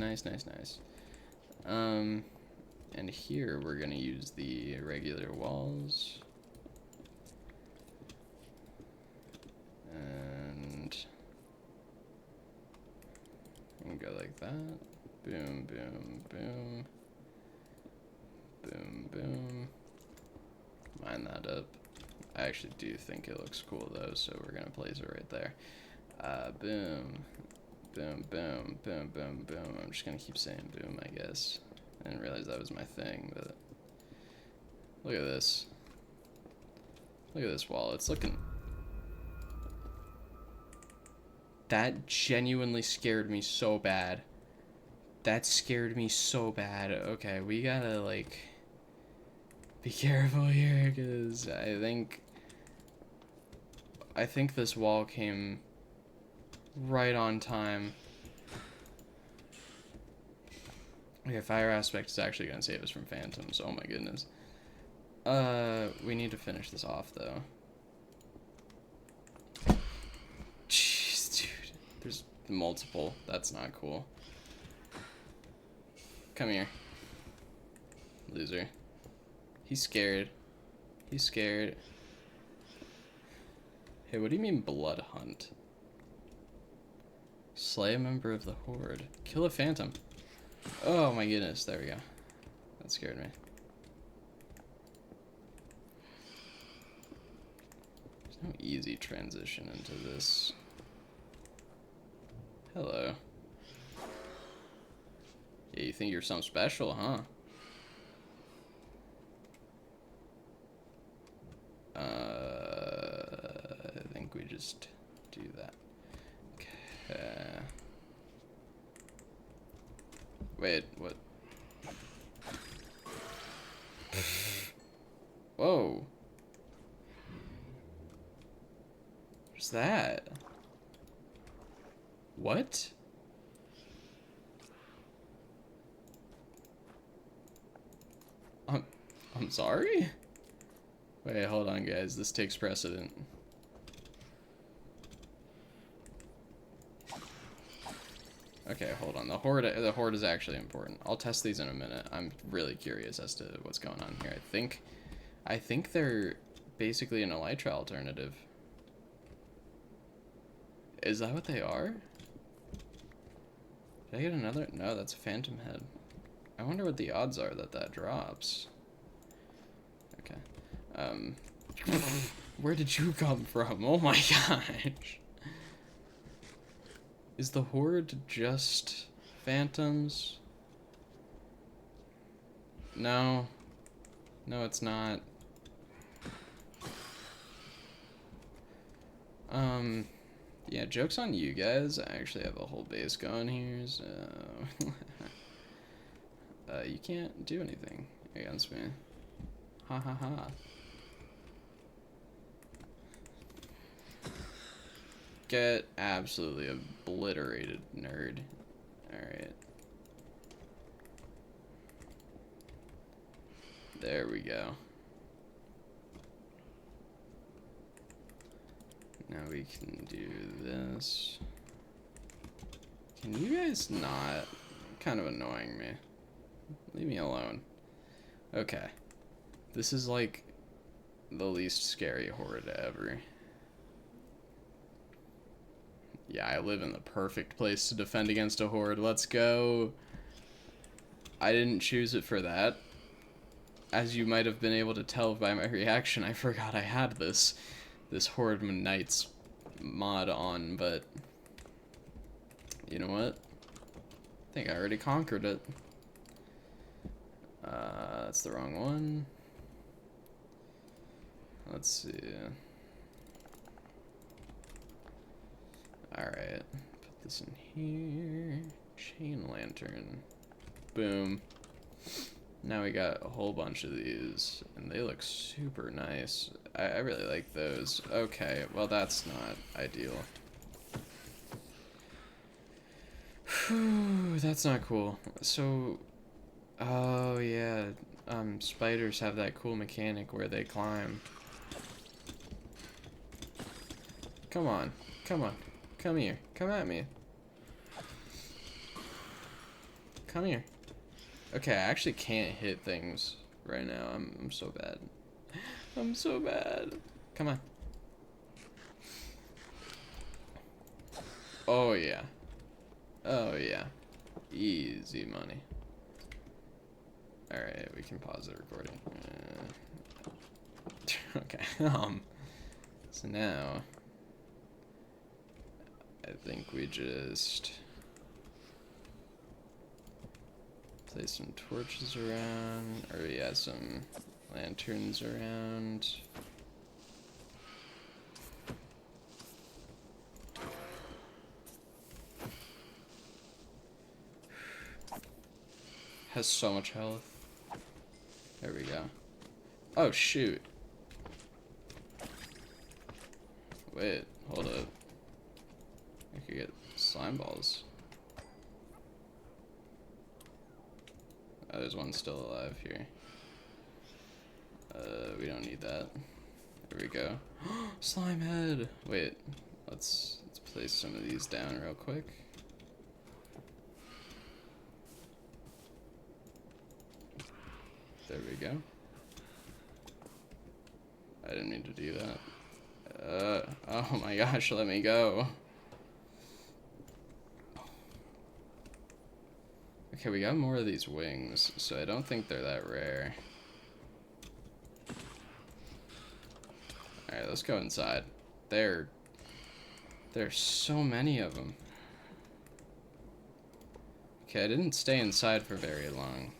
And here we're gonna use the regular walls. And go like that. Boom, boom, boom. Boom, boom. Line that up. I actually do think it looks cool though, so we're gonna place it right there. Boom. Boom, boom, boom, boom, boom. I'm just gonna keep saying boom, I guess. I didn't realize that was my thing, but look at this. Look at this wall. It's looking... That genuinely scared me so bad. That scared me so bad. Okay, we gotta, like, be careful here, because I think this wall came right on time. Okay, fire aspect is actually gonna save us from phantoms. Oh my goodness. We need to finish this off, though. Jeez, dude. There's multiple. That's not cool. Come here. Loser. He's scared. He's scared. Hey, what do you mean blood hunt? Slay a member of the horde. Kill a phantom. Oh my goodness, there we go. That scared me. There's no easy transition into this. Hello. Yeah, you think you're something special, huh? I think we just do that. Okay. Wait, what? Whoa. What's that? What? I'm sorry? Wait, hold on, guys. This takes precedent. Okay, hold on. The horde is actually important. I'll test these in a minute. I'm really curious as to what's going on here. I think they're basically an elytra alternative. Is that what they are? Did I get another? No, that's a phantom head. I wonder what the odds are that that drops. Okay. Where did you come from? Oh my gosh. Is the horde just phantoms? No. No, it's not. Yeah, joke's on you guys. I actually have a whole base going here, so... you can't do anything against me. Ha ha ha. Get absolutely obliterated, nerd. Alright. There we go. Now we can do this. Can you guys not? Kind of annoying me. Leave me alone. Okay. This is like the least scary horde ever. Yeah, I live in the perfect place to defend against a horde. Let's go. I didn't choose it for that. As you might have been able to tell by my reaction, I forgot I had this Horde Knights mod on, but you know what? I think I already conquered it. That's the wrong one. Let's see. Alright, put this in here. Chain lantern. Boom. Now we got a whole bunch of these, and they look super nice. I really like those. Okay, well that's not ideal. Whew, that's not cool. So, oh yeah, spiders have that cool mechanic where they climb. Come on, come on, come here, come at me. Come here. Okay, I actually can't hit things right now. I'm so bad. I'm so bad. Come on. Oh yeah. Oh yeah. Easy money. Alright, we can pause the recording. Okay. So now I think we just place some torches around, or yeah, some lanterns around. Has so much health. There we go. Oh shoot. Wait, hold up. I could get slime balls. Oh, there's one still alive here. We don't need that. There we go. Slime head! Wait, let's place some of these down real quick. There we go. I didn't mean to do that. Oh my gosh, let me go. Okay, we got more of these wings, so I don't think they're that rare. Alright, let's go inside. There's so many of them. Okay, I didn't stay inside for very long.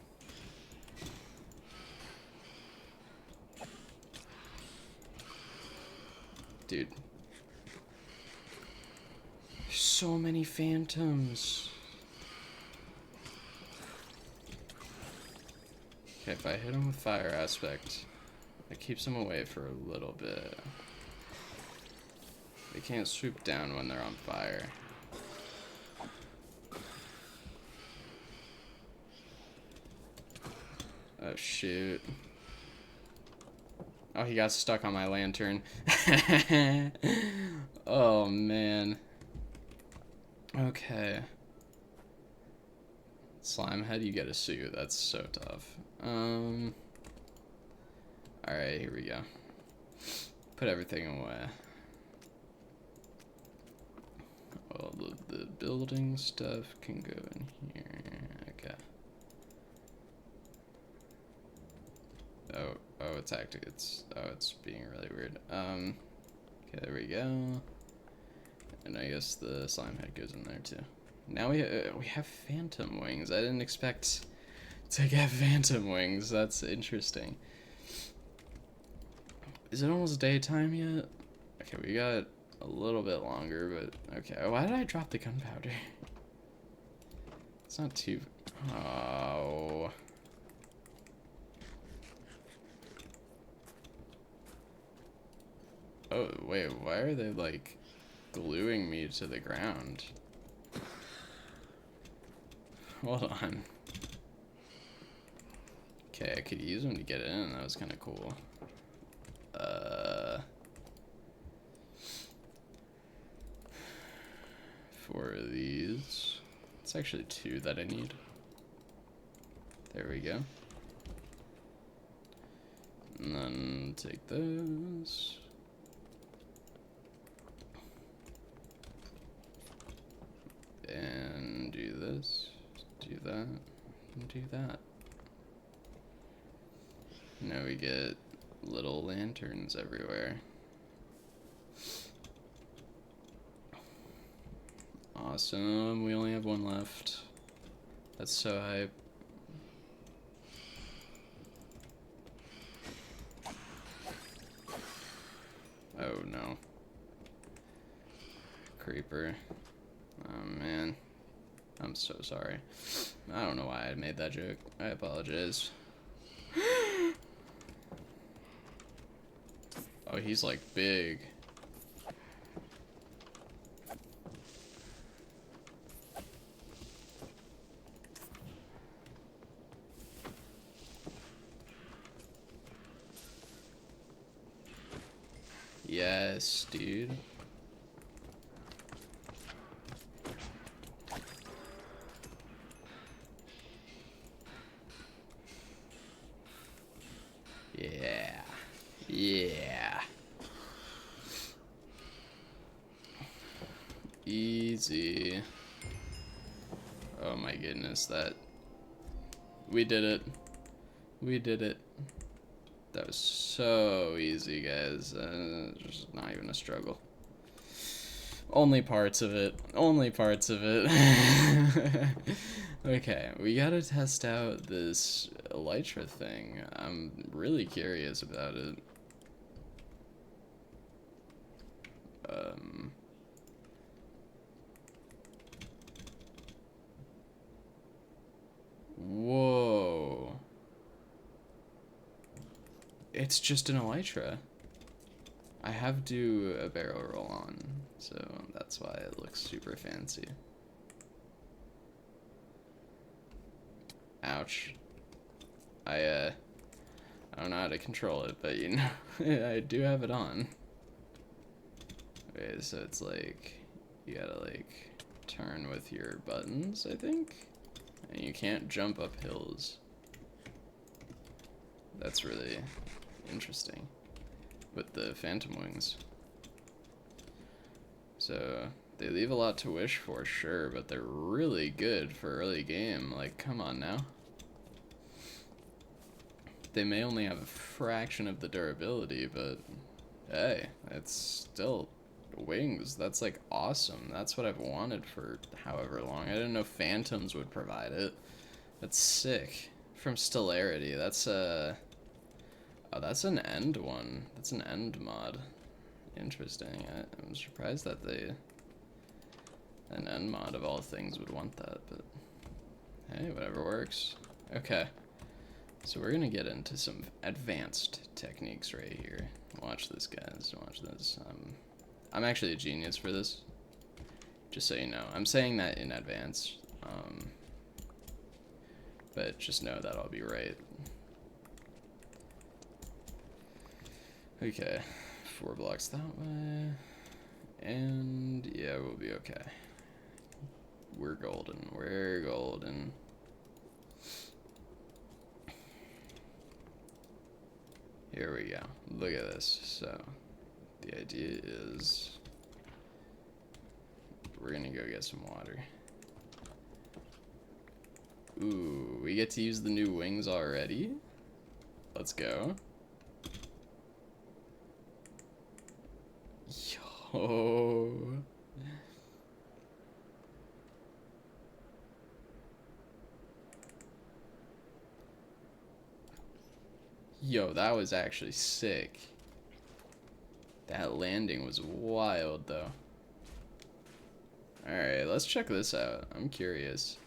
Dude. There's so many phantoms. Okay, if I hit him with fire aspect, it keeps them away for a little bit. They can't swoop down when they're on fire. Oh shoot. Oh, he got stuck on my lantern. Oh man. Okay. Slime head, you get a suit. That's so tough. Alright, here we go. Put everything away. All of the building stuff can go in here. Okay. Oh, it's active. It's being really weird. Okay, there we go. And I guess the slime head goes in there too. Now we have phantom wings. I didn't expect to get phantom wings. That's interesting. Is it almost daytime yet? Okay, we got a little bit longer, but okay. Why did I drop the gunpowder? It's not too. Oh. Oh, wait, why are they, like, gluing me to the ground? Hold on. Okay, I could use them to get in. That was kind of cool. For these. It's actually 2 that I need. There we go. And then take those. And do this, do that, and do that. Now we get little lanterns everywhere. Awesome, we only have 1 left. That's so hype. Oh no. Creeper. Oh man. I'm so sorry. I don't know why I made that joke. I apologize. Oh, he's like big. Yes, dude. Yeah. Yeah. Easy. Oh my goodness, that... We did it. We did it. That was so easy, guys. Just not even a struggle. Only parts of it. Only parts of it. Okay, we gotta test out this elytra thing. I'm really curious about it. Whoa. It's just an elytra. I have to do a barrel roll on, so that's why it looks super fancy. Ouch. I don't know how to control it, but you know, I do have it on. Okay, so it's like, you gotta like, turn with your buttons, I think? And you can't jump up hills. That's really interesting. With the phantom wings. So, they leave a lot to wish for, sure, but they're really good for early game. Like, come on now. They may only have a fraction of the durability, but hey, it's still wings. That's like awesome. That's what I've wanted for however long. I didn't know phantoms would provide it. That's sick. From Stellarity. That's oh, that's an end one. That's an end mod. Interesting. I'm surprised that an end mod of all things would want that, but hey, whatever works. Okay. So we're gonna get into some advanced techniques right here. Watch this, guys. Watch this. I'm actually a genius for this. Just so you know. I'm saying that in advance. But just know that I'll be right. Okay. 4 blocks that way. And yeah, we'll be okay. We're golden. We're golden. Here we go. Look at this. So, the idea is we're gonna go get some water. Ooh, we get to use the new wings already? Let's go. Yo. Yo, that was actually sick. That landing was wild, though. Alright, let's check this out. I'm curious.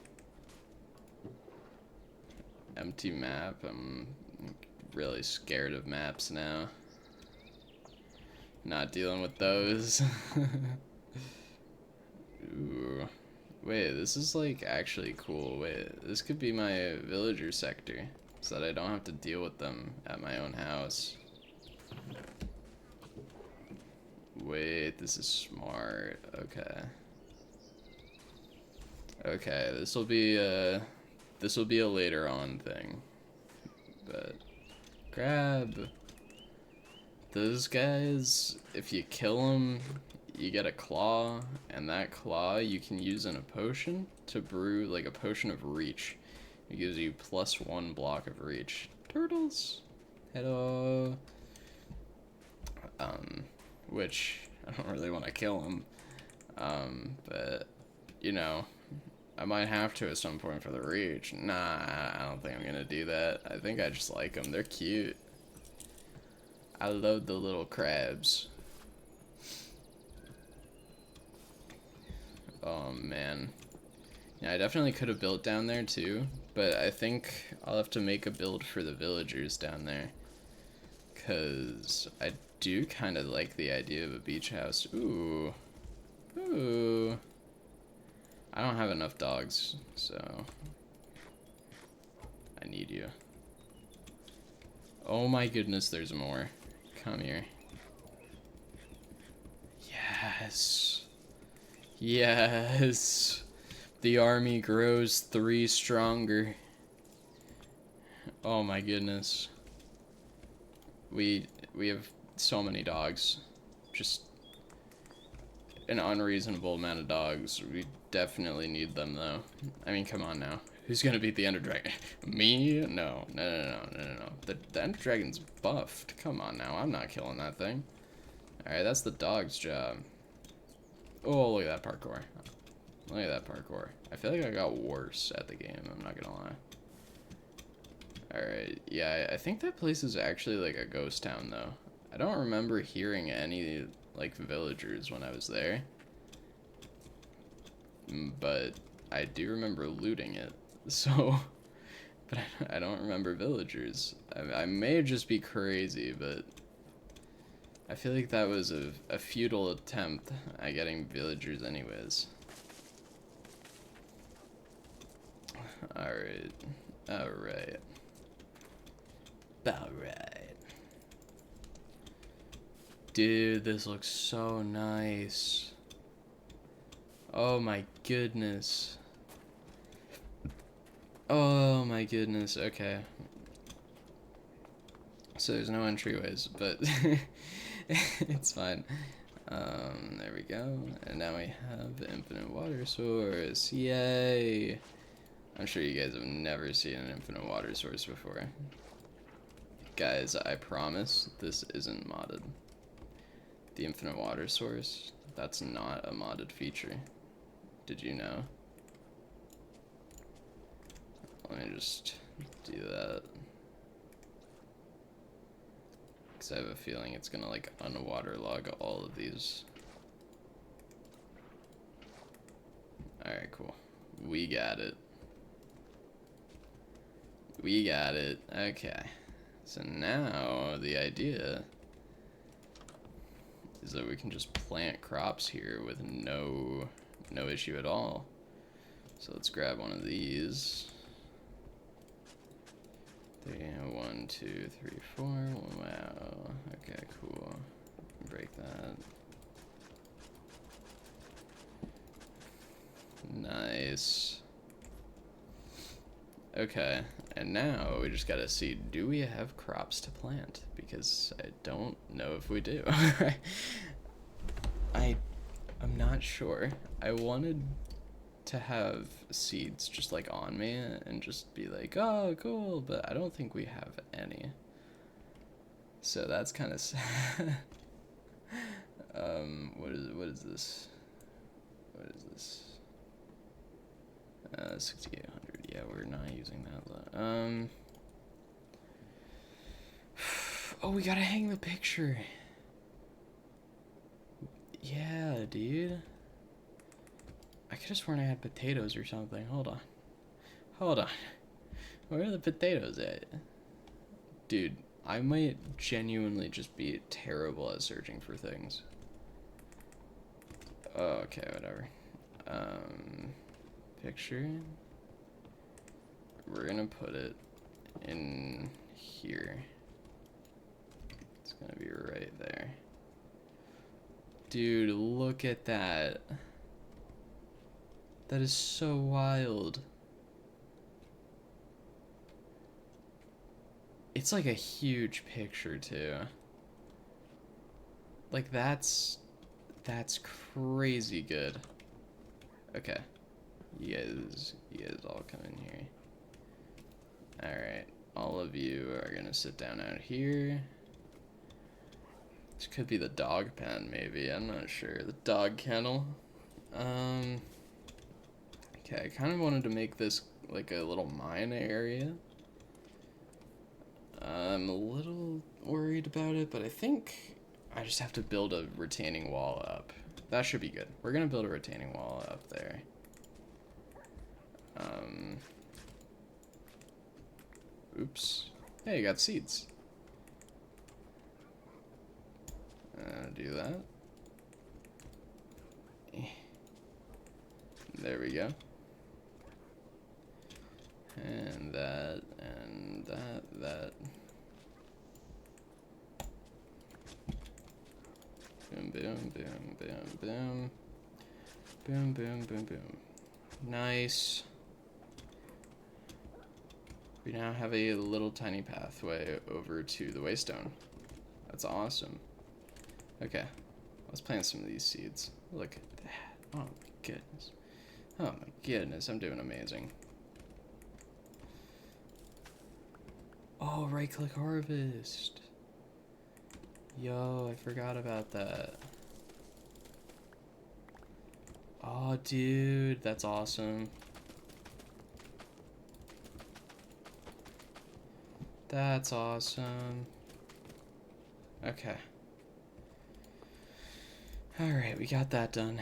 Empty map. I'm really scared of maps now. Not dealing with those. Ooh. Wait, this is like actually cool. Wait, this could be my villager sector, so that I don't have to deal with them at my own house. Wait, this is smart. Okay. Okay, this will be a later on thing. But grab those guys. If you kill them, you get a claw, and that claw you can use in a potion to brew, like a potion of reach. It gives you +1 block of reach. Turtles, hello. Which I don't really want to kill them. But you know, I might have to at some point for the reach. Nah, I don't think I'm gonna do that. I think I just like them. They're cute. I love the little crabs. Oh man. Yeah, I definitely could have built down there too, but I think I'll have to make a build for the villagers down there. Cause I do kind of like the idea of a beach house. Ooh. Ooh. I don't have enough dogs, so I need you. Oh my goodness, there's more. Come here. Yes. Yes. The army grows 3 stronger. Oh my goodness. We have so many dogs. Just an unreasonable amount of dogs. We definitely need them though. I mean, come on now. Who's gonna beat the Ender Dragon? Me? No. No. The Ender Dragon's buffed. Come on now. I'm not killing that thing. Alright, that's the dog's job. Oh, look at that parkour. Look at that parkour. I feel like I got worse at the game, I'm not gonna lie. Alright, yeah, I think that place is actually like a ghost town though. I don't remember hearing any like villagers when I was there. But I do remember looting it, so, but I don't remember villagers. I may just be crazy, but I feel like that was a futile attempt at getting villagers anyways. Alright. Alright. Alright. Dude, this looks so nice. Oh my goodness. Oh my goodness, okay. So there's no entryways, but it's fine. There we go. And now we have the infinite water source. Yay! I'm sure you guys have never seen an infinite water source before. Guys, I promise this isn't modded. The infinite water source, that's not a modded feature. Did you know? Let me just do that. Because I have a feeling it's gonna like unwaterlog all of these. Alright, cool. We got it. We got it. Okay. So now the idea is that we can just plant crops here with no issue at all. So let's grab one of these. 1, 2, 3, 4. Wow. Okay, cool. Break that. Nice. Okay, And now we just gotta see, do we have crops to plant? Because I don't know if we do. I'm not sure. I wanted to have seeds just like on me and just be like, oh, cool, but I don't think we have any. So that's kind of sad. What is this? What is this? 6,800. Yeah, we're not using that. Oh, we gotta hang the picture. Yeah, dude. I could have sworn I had potatoes or something. Hold on. Hold on. Where are the potatoes at? Dude, I might genuinely just be terrible at searching for things. Oh, okay, whatever. Picture. We're gonna put it in here. It's gonna be right there. Dude, look at that. That is so wild. It's like a huge picture too. Like that's crazy good. Okay. You guys all come in here. Alright. All of you are gonna sit down out here. This could be the dog pen, maybe. I'm not sure. The dog kennel. Okay, I kind of wanted to make this like a little mine area. I'm a little worried about it, but I think I just have to build a retaining wall up. That should be good. We're gonna build a retaining wall up there. Oops. Hey, you got seeds. Do that. There we go. And that, and that. Boom, boom, boom, boom, boom. Boom, boom, boom, boom. Nice. We now have a little tiny pathway over to the waystone. That's awesome. Okay, let's plant some of these seeds. Look at that. Oh my goodness. Oh my goodness, I'm doing amazing. Oh, right-click harvest. Yo, I forgot about that. Oh, dude, that's awesome. That's awesome. Okay. Alright, we got that done.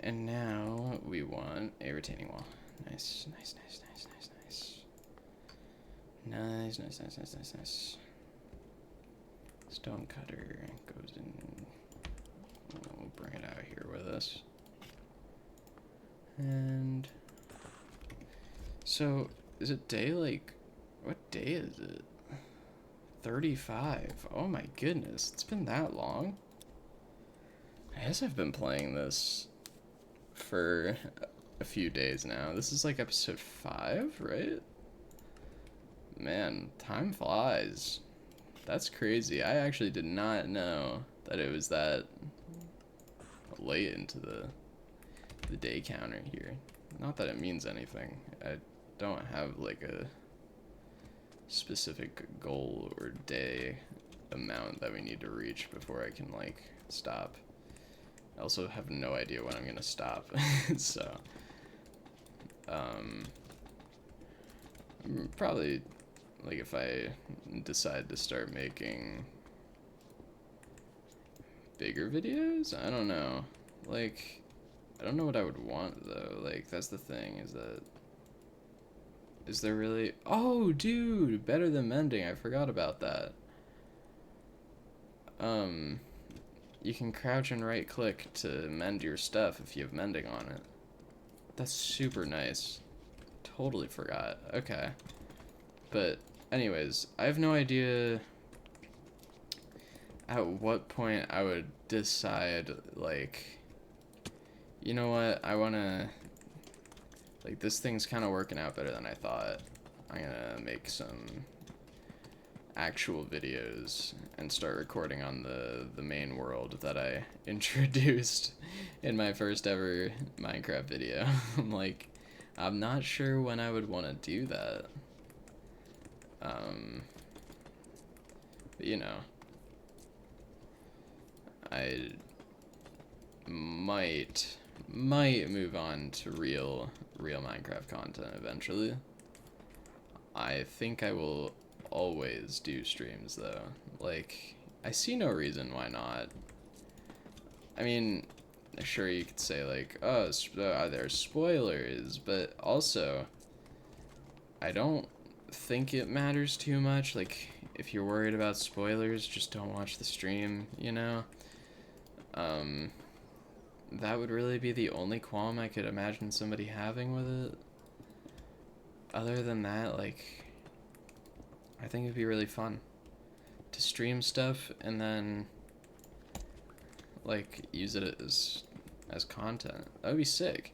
And now we want a retaining wall. Nice, nice, nice, nice, nice, nice. Nice, nice, nice, nice, nice, nice. Stone cutter goes in. We'll bring it out here with us. And so, is it day like, what day is it? 35. Oh my goodness, it's been that long. I guess I've been playing this for a few days now. This is like episode 5, right? Man, time flies. That's crazy. I actually did not know that it was that late into the day counter here. Not that it means anything. I don't have like a specific goal or day amount that we need to reach before I can like stop. I also have no idea when I'm gonna stop. So probably like if I decide to start making bigger videos, I don't know. Like I don't know what I would want though. Like that's the thing, is there really... Oh, dude, better than mending. I forgot about that. You can crouch and right click to mend your stuff if you have mending on it. That's super nice. Totally forgot. Okay. But anyways, I have no idea at what point I would decide, like, you know what, I want to, like, this thing's kind of working out better than I thought. I'm gonna make some actual videos and start recording on the main world that I introduced in my first ever Minecraft video. I'm like, I'm not sure when I would want to do that. But you know, I might move on to real Minecraft content eventually. I think I will always do streams though. Like, I see no reason why not. I mean, sure you could say like, oh, there's spoilers, but also I don't think it matters too much. Like, if you're worried about spoilers, just don't watch the stream, you know? That would really be the only qualm I could imagine somebody having with it. Other than that, like, I think it'd be really fun to stream stuff and then like use it as content. That would be sick.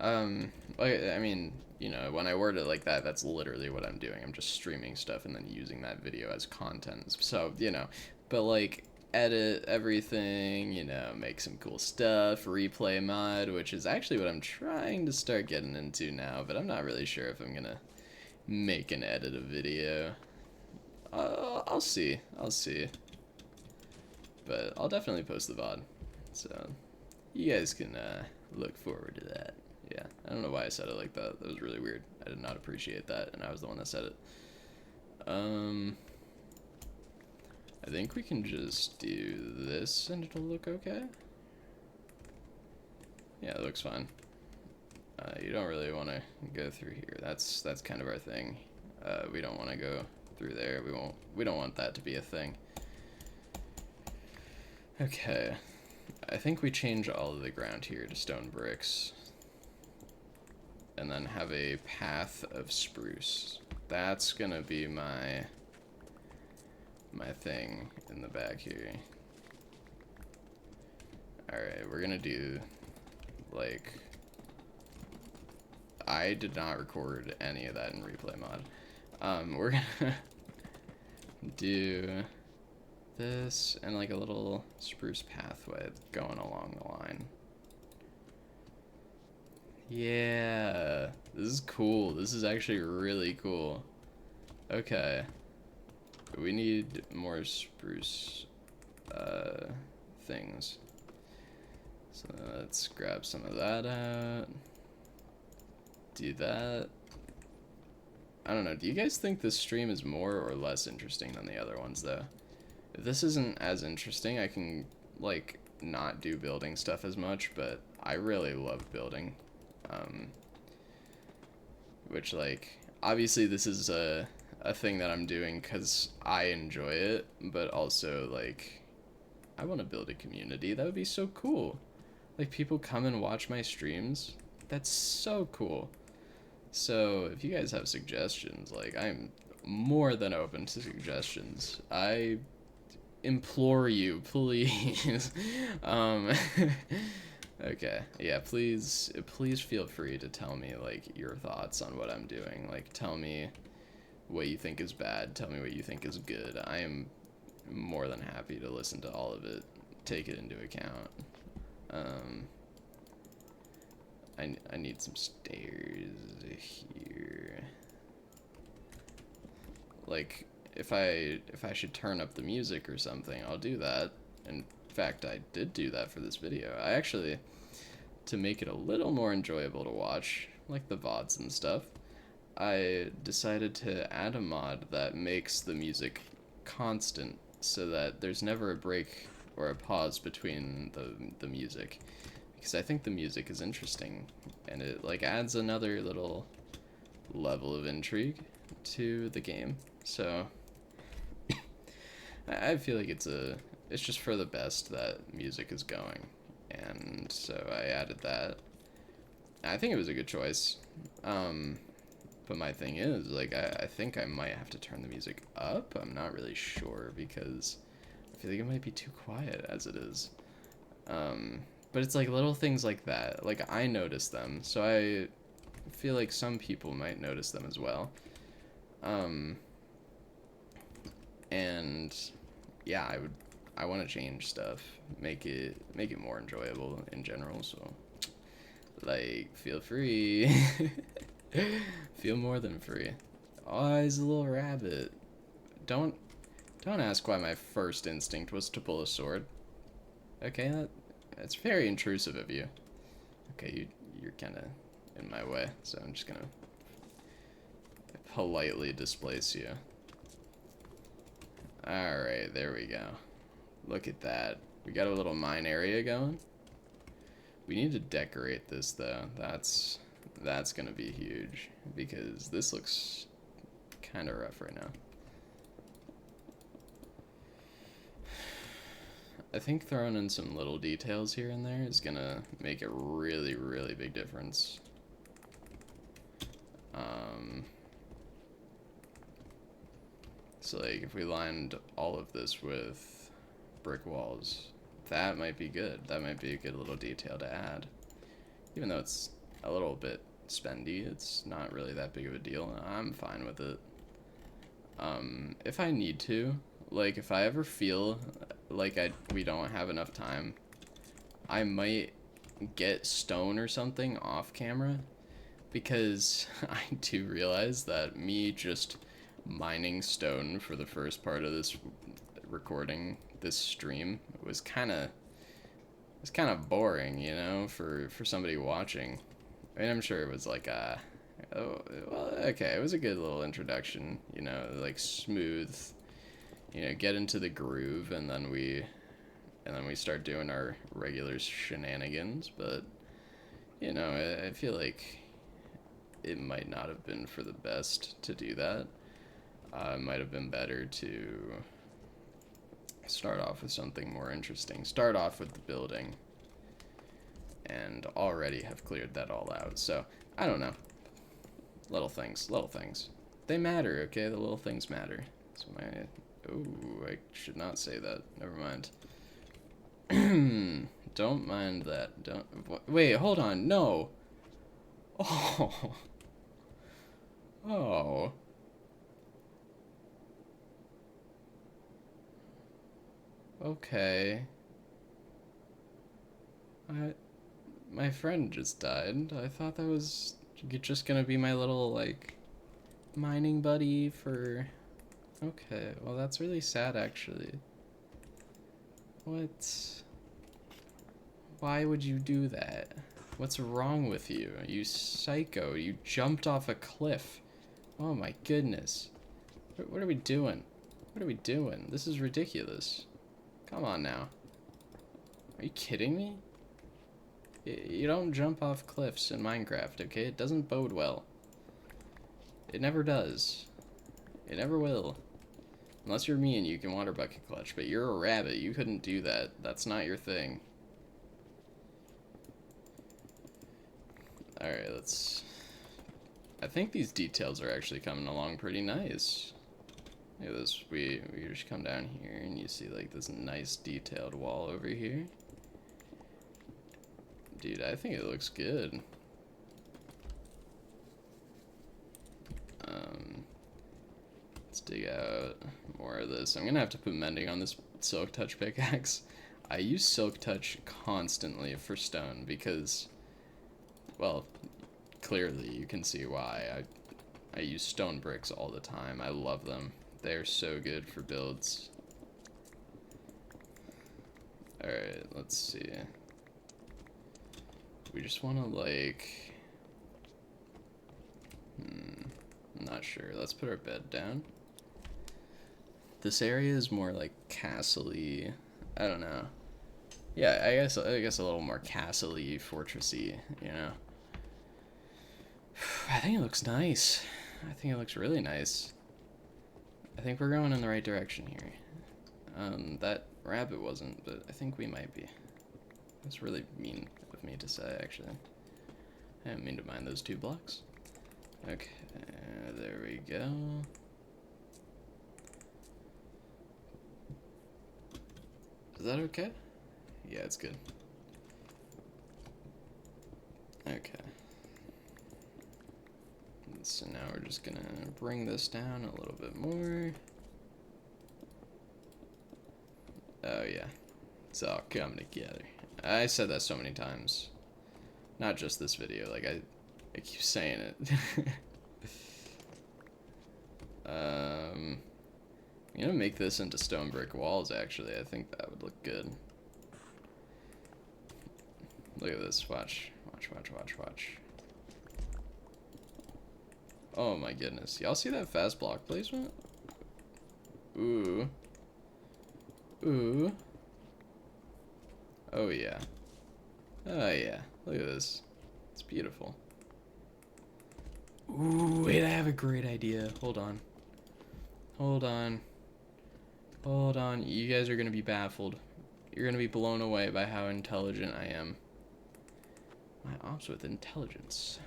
Like, I mean, you know, when I word it like that, that's literally what I'm doing. I'm just streaming stuff and then using that video as content. So, you know, but like edit everything, you know, make some cool stuff, replay mod, which is actually what I'm trying to start getting into now, but I'm not really sure if I'm gonna make and edit a video. I'll see. But I'll definitely post the VOD. So you guys can look forward to that. Yeah, I don't know why I said it like that. That was really weird. I did not appreciate that, and I was the one that said it. I think we can just do this and it'll look okay. Yeah, it looks fine. You don't really want to go through here. That's kind of our thing. We don't want to go through there. We don't want that to be a thing. Okay. I think we change all of the ground here to stone bricks. And then have a path of spruce. That's gonna be my thing in the back here. Alright, we're gonna do like, I did not record any of that in replay mod. We're gonna do this and like a little spruce pathway going along the line. Yeah, this is cool. This is actually really cool. Okay. We need more spruce things. So let's grab some of that out. Do that. I don't know, do you guys think this stream is more or less interesting than the other ones though? If this isn't as interesting, I can like not do building stuff as much, but I really love building. Which like, obviously this is a thing that I'm doing because I enjoy it, but also like, I want to build a community. That would be so cool. Like, people come and watch my streams. That's so cool. So if you guys have suggestions, like, I'm more than open to suggestions. I implore you, please. Okay, yeah, please feel free to tell me like your thoughts on what I'm doing. Like, tell me what you think is bad, tell me what you think is good. I am more than happy to listen to all of it, take it into account. I need some stairs here. Like, if I should turn up the music or something, I'll do that. In fact, I did do that for this video. I actually, to make it a little more enjoyable to watch, like the VODs and stuff, I decided to add a mod that makes the music constant so that there's never a break or a pause between the music. Because I think the music is interesting, and it like adds another little level of intrigue to the game. So I feel like it's just for the best that music is going, and so I added that. I think it was a good choice. But my thing is, like, I think I might have to turn the music up. I'm not really sure because I feel like it might be too quiet as it is. But it's like little things like that. Like, I notice them, so I feel like some people might notice them as well. Um, and yeah, I want to change stuff, make it more enjoyable in general. So like, feel free, feel more than free. Oh, he's a little rabbit. Don't don't ask why my first instinct was to pull a sword. Okay, that's very intrusive of you. Okay, you're kind of in my way, so I'm just gonna politely displace you. Alright, there we go. Look at that. We got a little mine area going. We need to decorate this, though. That's gonna be huge, because this looks kind of rough right now. I think throwing in some little details here and there is gonna make a really, really big difference. So like if we lined all of this with brick walls, that might be good. That might be a good little detail to add. Even though it's a little bit spendy, it's not really that big of a deal. I'm fine with it. If I need to, like if I ever feel like we don't have enough time, I might get stone or something off camera, because I do realize that me just mining stone for the first part of this recording, this stream, was kind of boring, you know, for somebody watching. I mean, I'm sure it was like oh, well, okay, it was a good little introduction, you know, like smooth, you know, get into the groove, and then we start doing our regular shenanigans. But you know, I feel like it might not have been for the best to do that. It might have been better to start off with something more interesting. Start off with the building, and already have cleared that all out. So, I don't know. Little things. They matter, okay? The little things matter. So ooh, I should not say that. Never mind. Don't mind that. Don't... Wait, hold on. No. Oh. Oh. Okay. My friend just died. I thought that was just gonna be my little, like, mining buddy for... Okay, well that's really sad, actually. What? Why would you do that? What's wrong with you? You psycho. You jumped off a cliff. Oh my goodness. What are we doing? What are we doing? This is ridiculous. Come on now. Are you kidding me? You don't jump off cliffs in Minecraft, okay? It doesn't bode well. It never does. It never will. Unless you're me and you can water bucket clutch, but you're a rabbit. You couldn't do that. That's not your thing. Alright, let's... I think these details are actually coming along pretty nice. Look at this. We just come down here and you see like this nice detailed wall over here. Dude, I think it looks good. Let's dig out more of this. I'm gonna have to put mending on this silk touch pickaxe. I use silk touch constantly for stone because, well, clearly you can see why. I use stone bricks all the time. I love them. They're so good for builds. Alright, let's see. We just want to, like... I'm not sure. Let's put our bed down. This area is more, like, castle-y. I don't know. Yeah, I guess a little more castle-y, fortressy, you know? I think it looks nice. I think it looks really nice. I think we're going in the right direction here. That rabbit wasn't, but I think we might be. That's really mean of me to say, actually. I didn't mean to mine those 2 blocks. Okay, there we go. Is that okay? Yeah, it's good. Okay. So now we're just gonna bring this down a little bit more. Oh yeah, it's all coming together. I said that so many times. Not just this video, like I keep saying it. I'm gonna make this into stone brick walls, actually. I think that would look good. Look at this, watch. Oh my goodness. Y'all see that fast block placement? Ooh. Ooh. Oh yeah. Oh yeah. Look at this. It's beautiful. Ooh, wait, I have a great idea. Hold on. Hold on. Hold on. You guys are gonna be baffled. You're gonna be blown away by how intelligent I am. My ops with intelligence.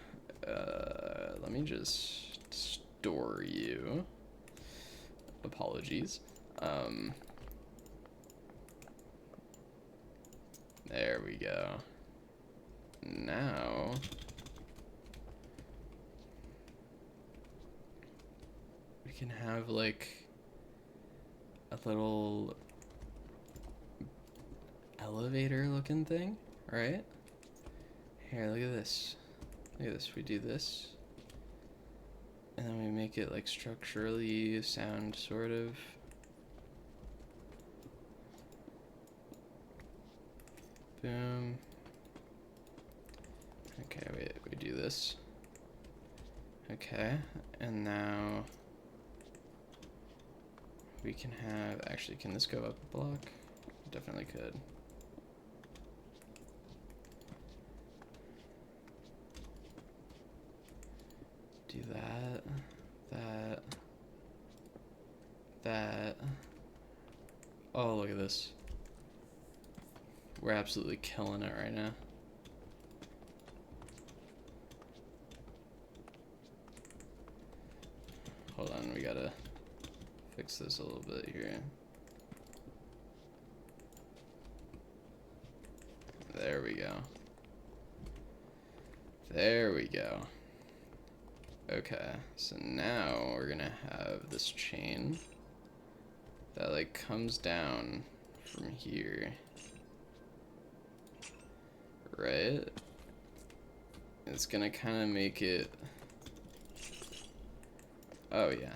Let me just store you. Apologies. There we go. Now we can have like a little elevator looking thing, right? Here, look at this. Look at this. We do this. And then we make it like structurally sound, sort of. Boom. Okay, we do this. Okay, and now we can have, actually, can this go up a block? Definitely could. Do that, that. Oh, look at this. We're absolutely killing it right now. Hold on, we gotta fix this a little bit here. There we go. There we go. Okay, so now we're gonna have this chain that like comes down from here, right? It's gonna kind of make it, oh yeah.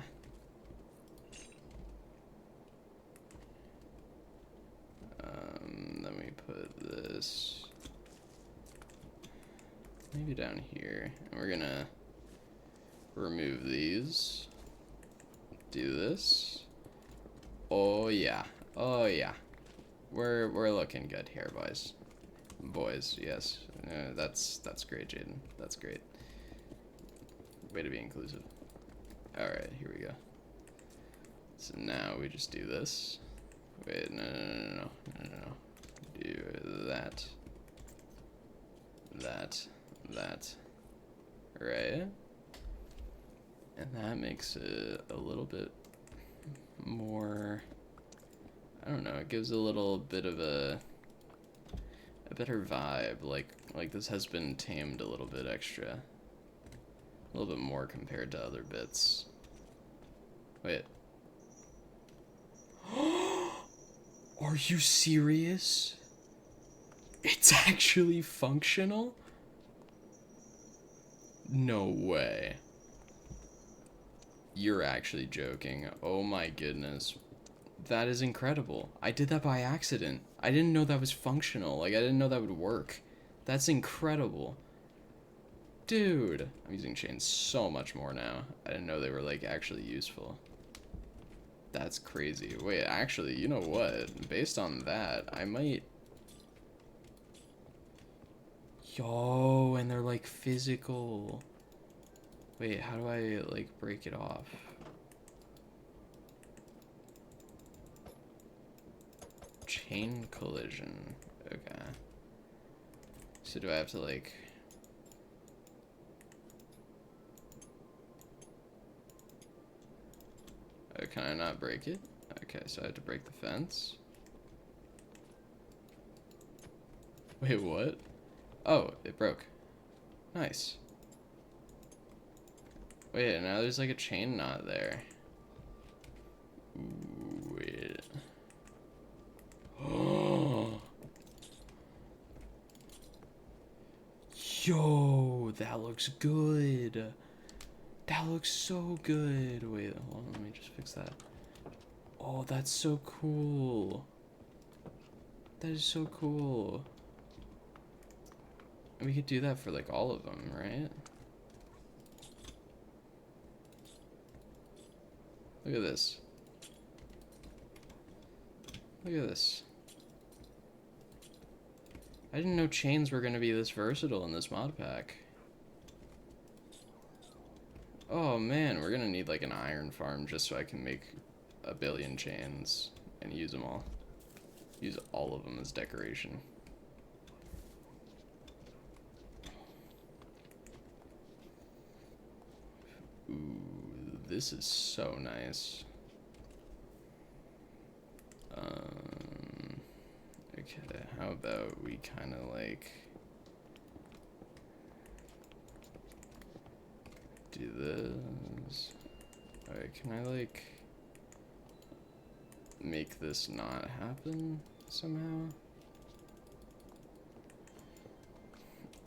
Let me put this maybe down here, and we're gonna remove these. Do this. Oh yeah. Oh yeah. We're looking good here, boys. Boys, yes. That's great, Jaden. That's great. Way to be inclusive. All right, here we go. So now we just do this. Wait, no. Do that. That. Right. And that makes it a little bit more, I don't know, it gives a little bit of a better vibe, like this has been tamed a little bit extra. A little bit more compared to other bits. Wait. Are you serious? It's actually functional? No way. You're actually joking. Oh my goodness. That is incredible. I did that by accident. I didn't know that was functional. Like, I didn't know that would work. That's incredible. Dude. I'm using chains so much more now. I didn't know they were, like, actually useful. That's crazy. Wait, actually, you know what? Based on that, I might... Yo, and they're, like, physical. Wait, how do I, like, break it off? Chain collision. Okay. So do I have to, like... Oh, can I not break it? Okay, so I have to break the fence. Wait, what? Oh, it broke. Nice. Wait. Wait, now there's like a chain knot there. Ooh, wait. Oh. Yo, that looks good. That looks so good. Wait, hold on, let me just fix that. Oh, that's so cool. That is so cool. And we could do that for like all of them, right? Look at this. Look at this. I didn't know chains were going to be this versatile in this mod pack. Oh man, we're going to need like an iron farm just so I can make a billion chains and use them all. Use all of them as decoration. Ooh, this is so nice. Okay, how about we kind of like do this? Alright, can I like make this not happen somehow?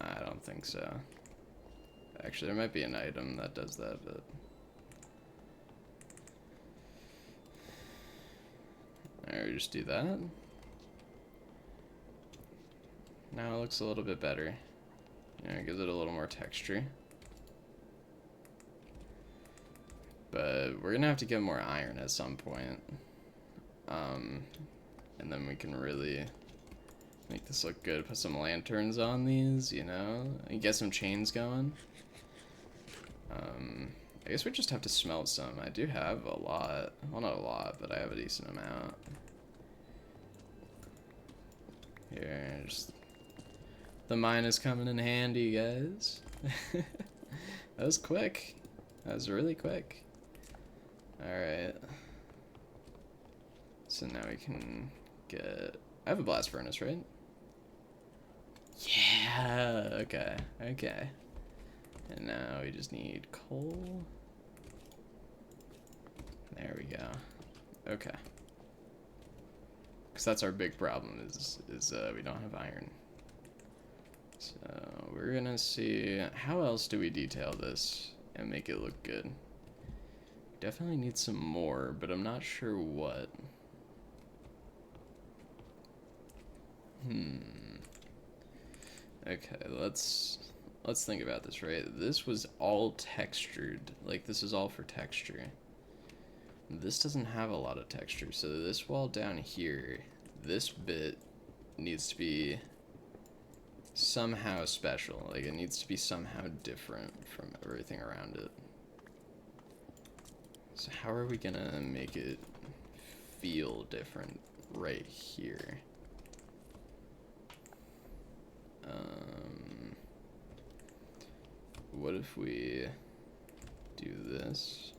I don't think so. Actually, there might be an item that does that, but... Alright, we just do that. Now it looks a little bit better. You know, it gives it a little more texture. But we're gonna have to get more iron at some point. And then we can really make this look good. Put some lanterns on these, you know, and get some chains going. I guess we just have to smelt some. I do have a lot. Well, not a lot, but I have a decent amount. Here, just... The mine is coming in handy, guys. That was quick. That was really quick. Alright. So now we can get... I have a blast furnace, right? Yeah, okay, okay. And now we just need coal. There we go. Okay. Because that's our big problem is we don't have iron. So we're gonna see how else do we detail this and make it look good. Definitely need some more, but I'm not sure what. Okay, let's think about this, right? This was all textured. Like, this is all for texture. This doesn't have a lot of texture, so this wall down here, this bit needs to be somehow special. Like, it needs to be somehow different from everything around it. So how are we gonna make it feel different right here? What if we do this?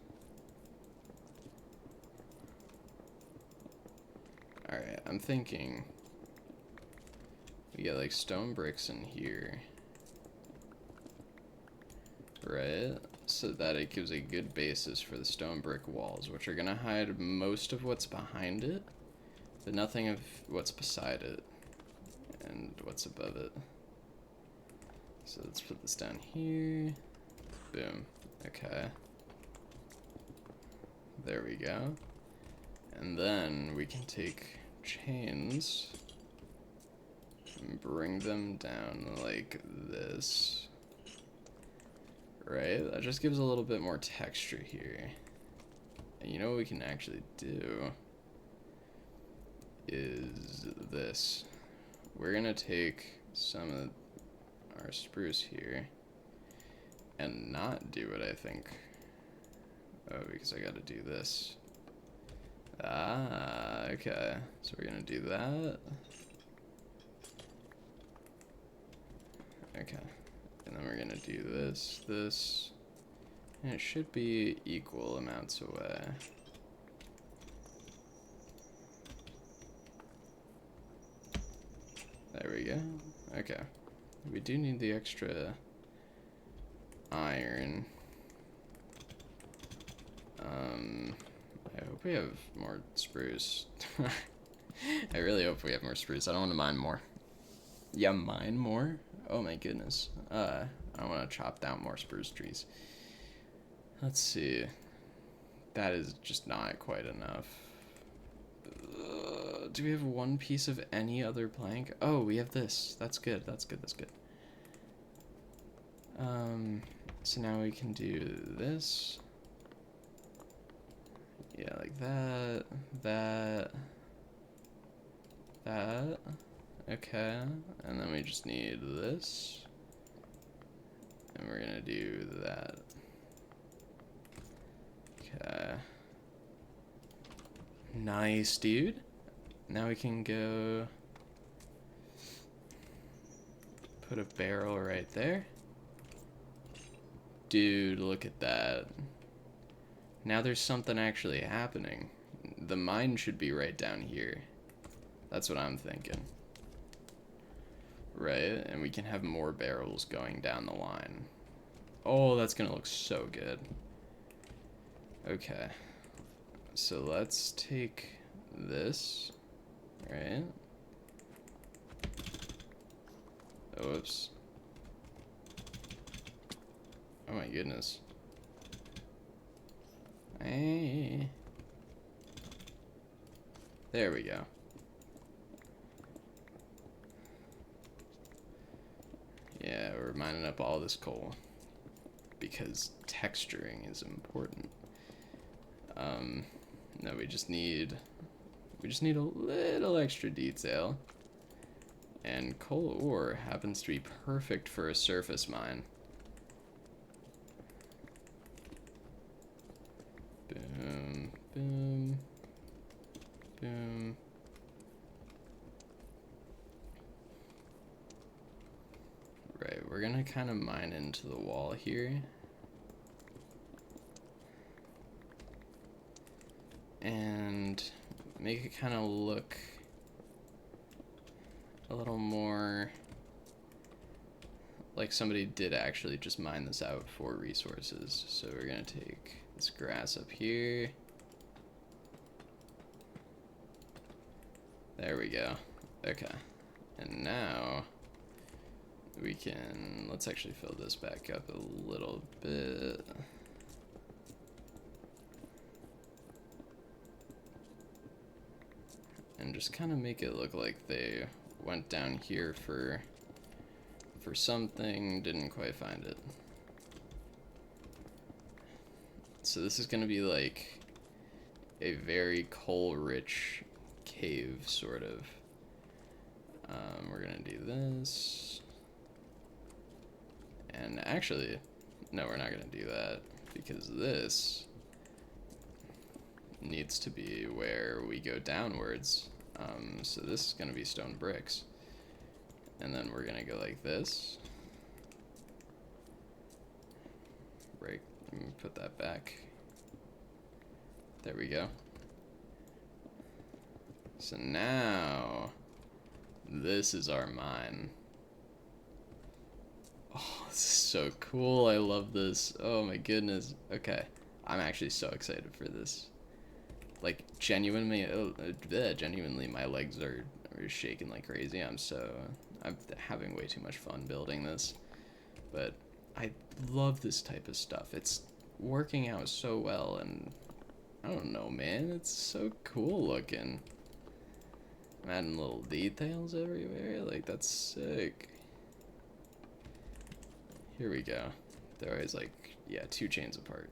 Alright, I'm thinking we get like stone bricks in here, right? So that it gives a good basis for the stone brick walls, which are gonna hide most of what's behind it, but nothing of what's beside it and what's above it. So let's put this down here. Boom. Okay. There we go. And then we can take chains and bring them down like this. Right? That just gives a little bit more texture here. And you know what we can actually do is this. We're gonna take some of our spruce here and not do what I think. Oh, because I gotta do this. Ah, okay. So we're gonna do that. Okay. And then we're gonna do this, and it should be equal amounts away. There we go. Okay. We do need the extra iron. hope we have more spruce. I really hope we have more spruce. I don't want to mine more. Yeah, mine more? Oh my goodness. I want to chop down more spruce trees. Let's see. That is just not quite enough. Do we have one piece of any other plank? Oh, we have this. That's good. That's good. That's good. So now we can do this. Yeah, like that. That. Okay. And then we just need this. And we're gonna do that. Okay. Nice, dude. Now we can go put a barrel right there. Dude, look at that. Now there's something actually happening. The mine should be right down here. That's what I'm thinking. Right? And we can have more barrels going down the line. Oh, that's gonna look so good. Okay. So let's take this, right? Oh, whoops. Oh my goodness. Hey. There we go. Yeah, we're mining up all this coal because texturing is important. No, we just need a little extra detail. And coal ore happens to be perfect for a surface mine. Boom, boom, boom. Right, we're gonna kind of mine into the wall here. And make it kind of look a little more like somebody did actually just mine this out for resources. So we're gonna take this grass up here. There we go. Okay. And now we can, let's actually fill this back up a little bit. And just kind of make it look like they went down here for something, didn't quite find it. So this is gonna be like a very coal-rich cave, sort of. We're gonna do this. And actually, no, we're not gonna do that, because this needs to be where we go downwards. So this is gonna be stone bricks. And then we're gonna go like this. Break, let me put that back. There we go. So now, this is our mine. Oh, this is so cool. I love this. Oh my goodness. Okay. I'm actually so excited for this. Like, genuinely, genuinely, my legs are shaking like crazy. I'm having way too much fun building this. But I love this type of stuff. It's working out so well, and I don't know, man. It's so cool looking. I'm adding little details everywhere. Like, that's sick. Here we go. They're always like, yeah, 2 chains apart.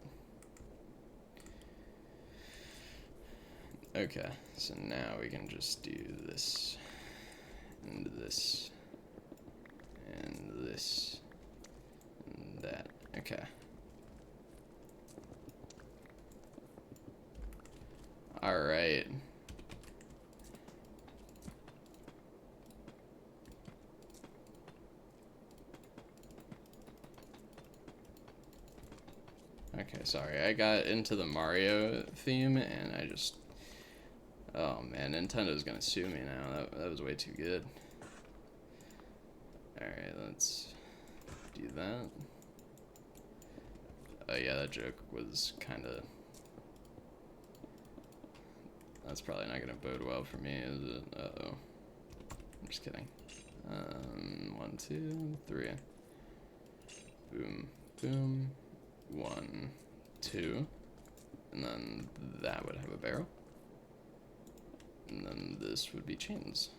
Okay, so now we can just do this, and this, and this, and that. Okay. Alright. Okay, sorry, I got into the Mario theme, and I just... Oh man, Nintendo's gonna sue me now. That was way too good. Alright, let's do that. Oh yeah, that joke was kinda That's probably not gonna bode well for me, is it? Uh-oh. I'm just kidding. 1, 2, 3. Boom, boom. 1, 2. And then that would have a barrel. And then this would be chains.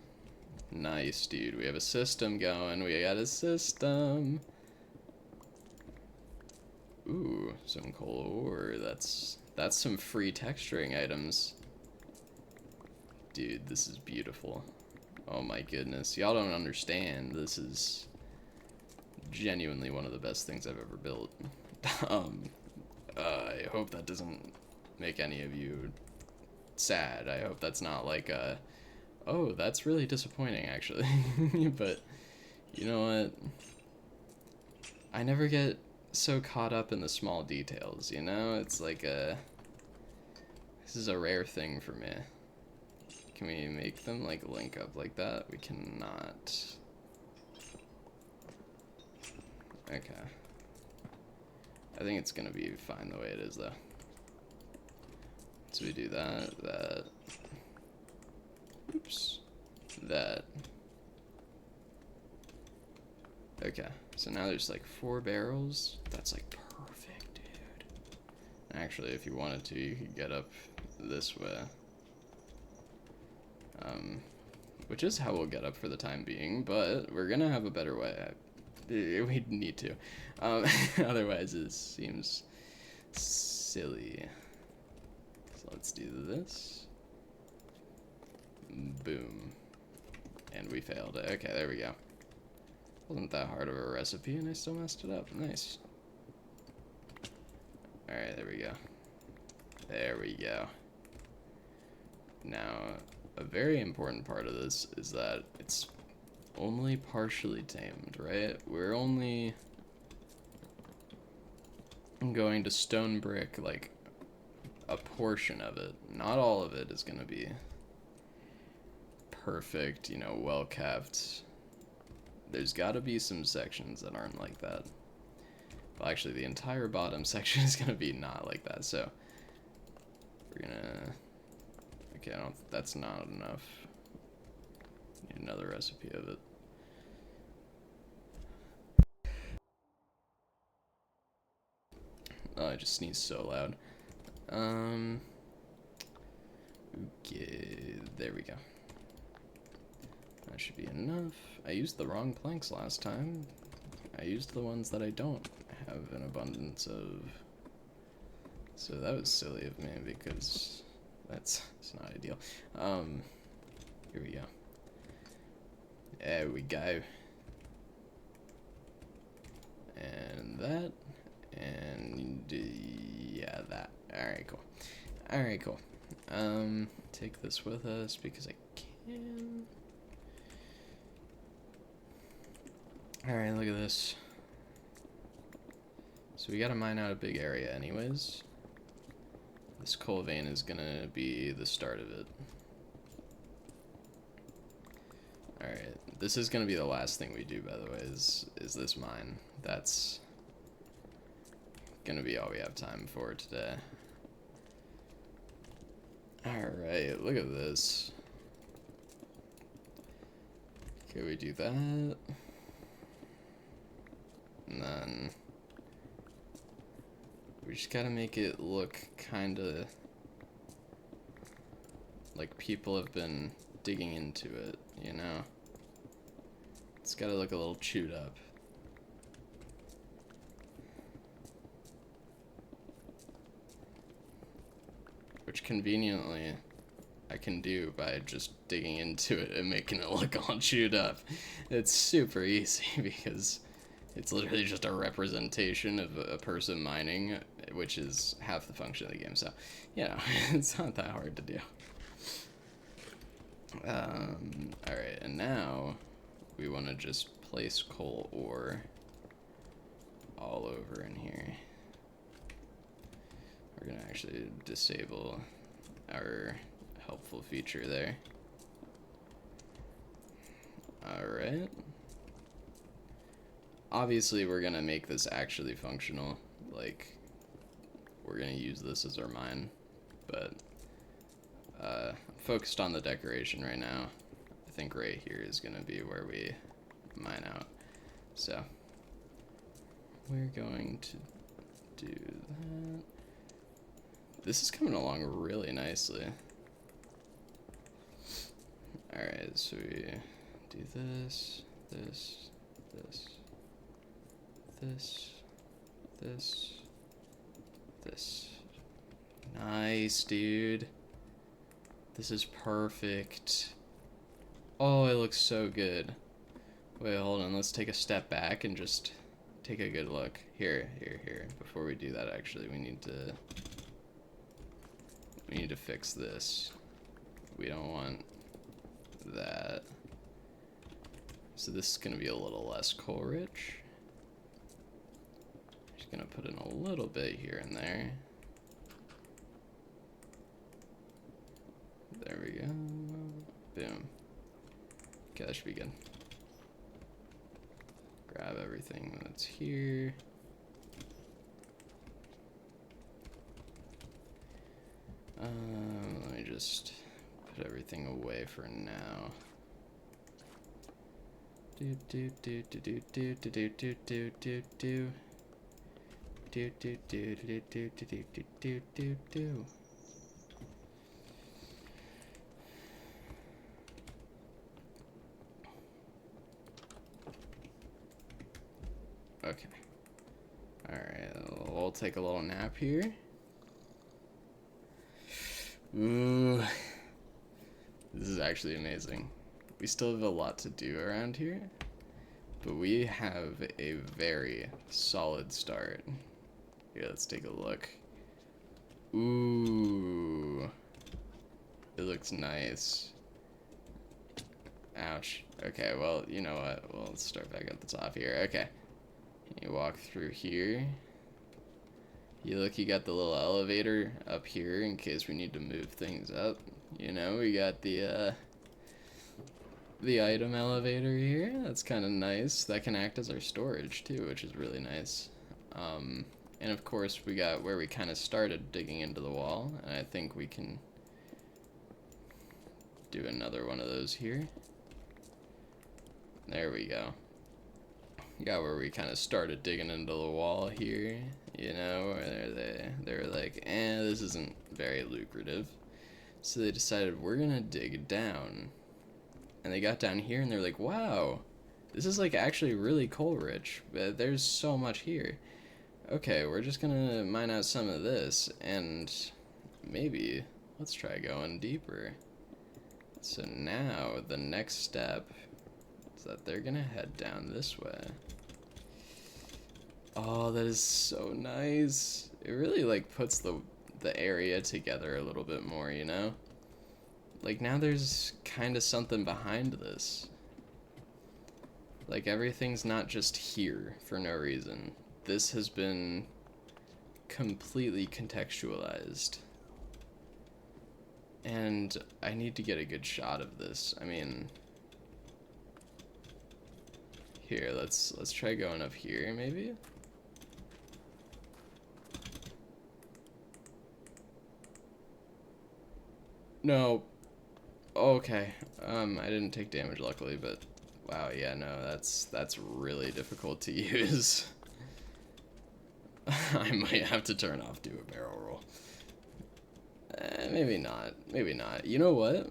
Nice, dude. We have a system going. We got a system. Ooh, some coal ore. That's some free texturing items. Dude, this is beautiful. Oh my goodness. Y'all don't understand. This is genuinely one of the best things I've ever built. I hope that doesn't make any of you sad. I hope that's not like a, oh, that's really disappointing, actually. But, you know what? I never get so caught up in the small details, you know? It's like a, this is a rare thing for me. Can we make them, like, link up like that? We cannot. Okay. I think it's gonna be fine the way it is, though. So we do that, oops, that. Okay, so now there's like 4 barrels. That's like perfect, dude. Actually, if you wanted to, you could get up this way. Which is how we'll get up for the time being, but we're gonna have a better way. We need to. Otherwise it seems silly. So let's do this. Boom. And we failed it. Okay, there we go. Wasn't that hard of a recipe, and I still messed it up. Nice. Alright, there we go. There we go. Now, a very important part of this is that it's only partially tamed, right? We're only going to stone brick, like, a portion of it. Not all of it is going to be perfect, you know, well kept. There's got to be some sections that aren't like that. Well, actually, the entire bottom section is going to be not like that, so we're going to... Okay, that's not enough. Need another recipe of it. Oh, I just sneezed so loud. Okay, there we go. That should be enough. I used the wrong planks last time. I used the ones that I don't have an abundance of. So that was silly of me because it's not ideal. Here we go. There we go. And that. And yeah, that. Alright, cool. Alright, cool. Take this with us because I can. Alright, look at this. So we gotta mine out a big area anyways. This coal vein is gonna be the start of it. Alright, this is gonna be the last thing we do, by the way, is this mine. That's gonna be all we have time for today. Alright, look at this. Okay, we do that. And then we just gotta make it look kinda like people have been digging into it, you know? It's gotta look a little chewed up. Which conveniently I can do by just digging into it and making it look all chewed up. It's super easy because it's literally just a representation of a person mining, which is half the function of the game. So, you know, it's not that hard to do. Alright, and now we want to just place coal ore all over in here. We're going to actually disable our helpful feature there. Alright. Obviously, we're going to make this actually functional. Like, we're going to use this as our mine. But, Focused on the decoration right now. I think right here is gonna be where we mine out. So we're going to do that. This is coming along really nicely. Alright, so we do this, this, this, this, this, this. Nice, dude. This is perfect. Oh, it looks so good. Wait, hold on. Let's take a step back and just take a good look. Here. Before we do that, actually, we need to fix this. We don't want that. So this is gonna be a little less coal rich. Just gonna put in a little bit here and there. There we go. Boom. Okay, that should be good. Grab everything that's here. Let me just put everything away for now. Do. Okay. Alright, we'll take a little nap here. Ooh. This is actually amazing. We still have a lot to do around here, but we have a very solid start. Here, let's take a look. Ooh. It looks nice. Ouch. Okay, well, you know what? Well, let's start back at the top here. Okay. You walk through here. You look, you got the little elevator up here in case we need to move things up. You know, we got the item elevator here. That's kind of nice. That can act as our storage too, which is really nice. And of course, we got where we kind of started digging into the wall, and I think we can do another one of those here. There we go. Got where we kind of started digging into the wall here, you know, where they're like, this isn't very lucrative. So they decided we're gonna dig down. And they got down here and they're like, wow, this is like actually really coal rich. There's so much here. Okay, we're just gonna mine out some of this and maybe let's try going deeper. So now the next step is that they're gonna head down this way. Oh, that is so nice. It really like puts the area together a little bit more, you know? Like now there's kind of something behind this. Like everything's not just here for no reason. This has been completely contextualized. And I need to get a good shot of this. I mean, here, let's try going up here maybe. No. Okay. I didn't take damage luckily, but wow, yeah, no, that's really difficult to use. I might have to turn off do a barrel roll. Maybe not. Maybe not. You know what?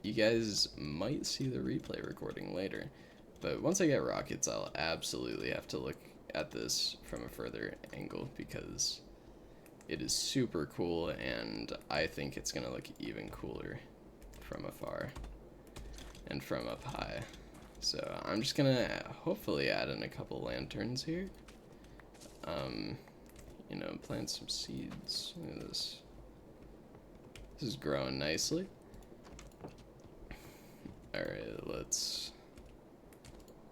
You guys might see the replay recording later, but once I get rockets, I'll absolutely have to look at this from a further angle because it is super cool, and I think it's gonna look even cooler from afar and from up high. So I'm just gonna hopefully add in a couple lanterns here. You know, plant some seeds. Look at this. This is growing nicely. Alright, let's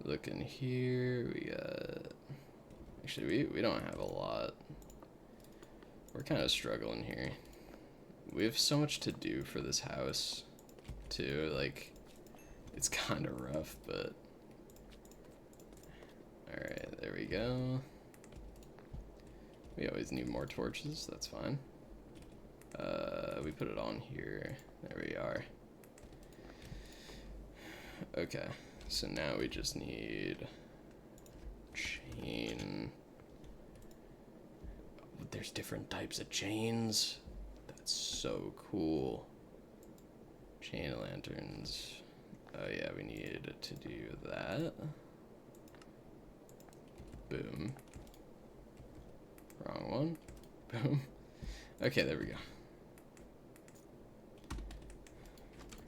look in here. We got... Actually, we don't have a lot. We're kind of struggling here. We have so much to do for this house, too. Like, it's kind of rough, but... Alright, there we go. We always need more torches, that's fine. We put it on here. There we are. Okay, so now we just need chain. There's different types of chains. That's so cool. Chain lanterns. Oh yeah, we need to do that. Boom. Wrong one. Boom. Okay, there we go.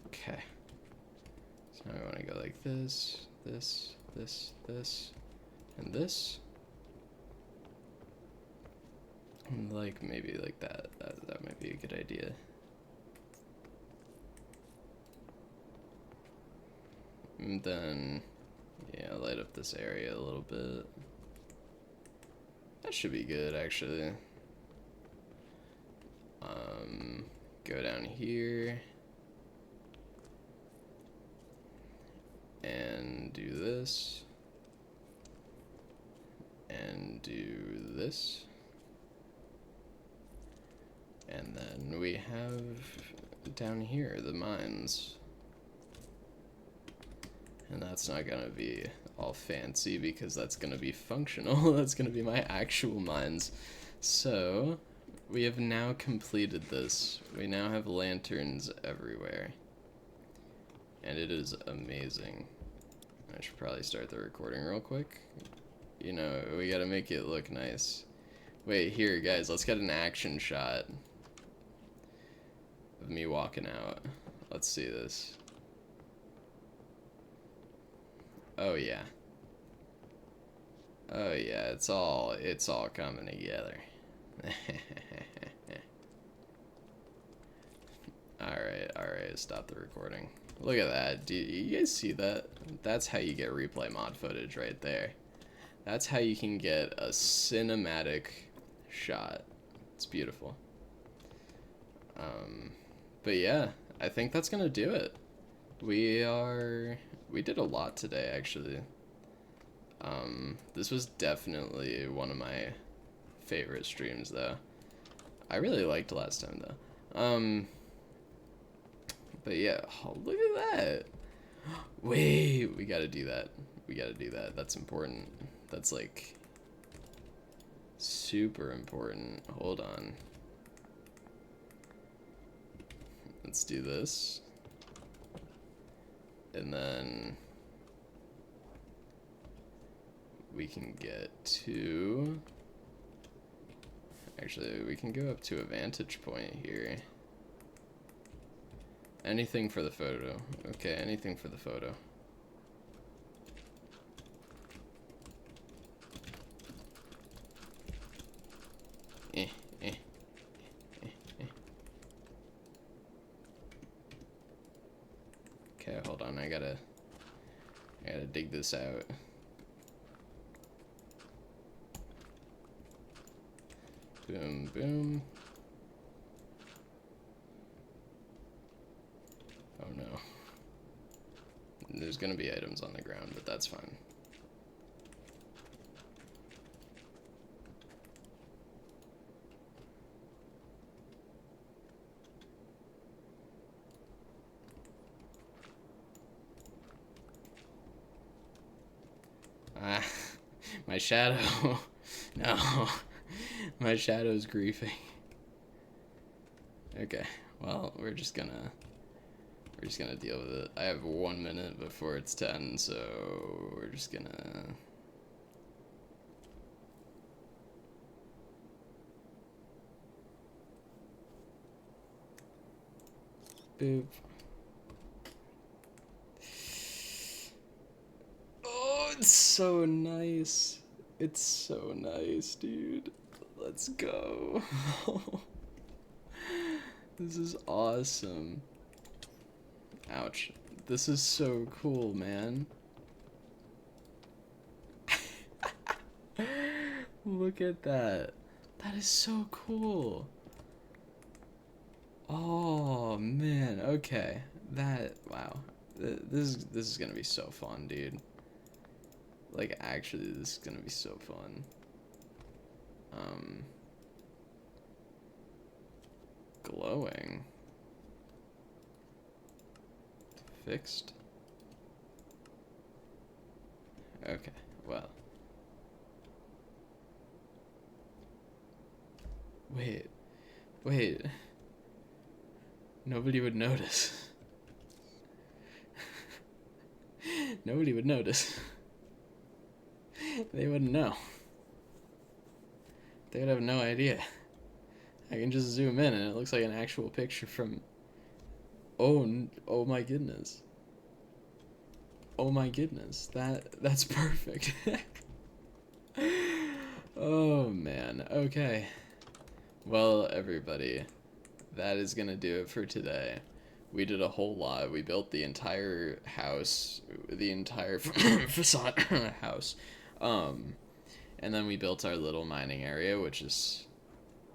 Okay. So now we want to go like this, this, and this. And like maybe like that. That might be a good idea. And then, yeah, light up this area a little bit. That should be good, actually. Go down here. And do this. And do this. And then we have down here the mines. And that's not gonna be all fancy because that's gonna be functional. That's gonna be my actual mines. So we have now completed this. We now have lanterns everywhere. And it is amazing. I should probably start the recording real quick. You know, we gotta make it look nice. Wait, here guys, let's get an action shot of me walking out. Let's see this. Oh yeah. Oh yeah, it's all coming together. Alright, stop the recording. Look at that. Do you guys see that? That's how you get replay mod footage right there. That's how you can get a cinematic shot. It's beautiful. But yeah, I think that's gonna do it. We did a lot today, actually. This was definitely one of my favorite streams, though. I really liked last time, though. But yeah, oh, look at that. Wait, we gotta do that. We gotta do that. That's important. That's, like, super important. Hold on. Let's do this. And then we can get to... Actually, we can go up to a vantage point here. Anything for the photo. Okay, anything for the photo. Okay, hold on, I gotta dig this out. Boom, boom. Oh no. There's gonna be items on the ground, but that's fine. Ah, my shadow. No, my shadow's griefing. Okay, well, we're just gonna deal with it. I have 1 minute before it's 10, so we're just gonna... Boop. Oh, it's so nice. It's so nice, dude. Let's go. This is awesome. Ouch. This is so cool, man. Look at that. That is so cool. Oh, man. Okay. Wow. This is gonna be so fun, dude. Like, actually, this is gonna be so fun. glowing. Fixed. Okay, well. Wait. Nobody would notice. Nobody would notice. They wouldn't know. They would have no idea. I can just zoom in and it looks like an actual picture from... Oh my goodness. Oh my goodness. That's perfect. Oh man. Okay. Well, everybody, that is gonna do it for today. We did a whole lot. We built the entire house, the entire facade house. And then we built our little mining area, which is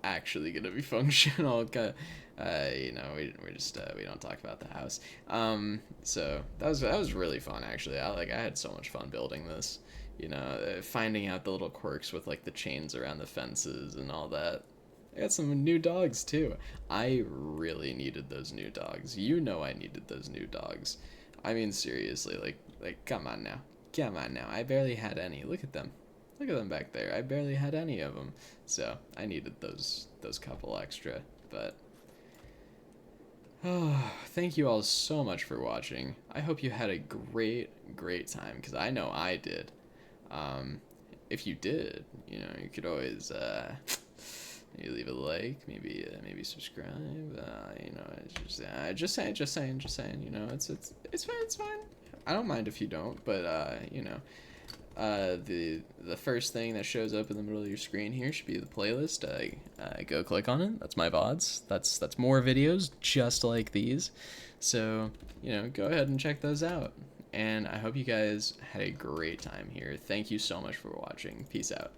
actually gonna be functional. You know, we just we don't talk about the house. So that was really fun actually. I had so much fun building this. You know, finding out the little quirks with like the chains around the fences and all that. I got some new dogs too. I really needed those new dogs. You know I needed those new dogs. I mean seriously, like come on now. Come on now. I barely had any. Look at them. Look at them back there. I barely had any of them. So, I needed those couple extra, but oh, thank you all so much for watching. I hope you had a great time cuz I know I did. If you did, you know, you could always maybe leave a like, maybe subscribe. You know, just saying. You know, it's fine. I don't mind if you don't, but you know, the first thing that shows up in the middle of your screen here should be the playlist. Go click on it. That's my VODs. That's more videos just like these. So you know, go ahead and check those out. And I hope you guys had a great time here. Thank you so much for watching. Peace out.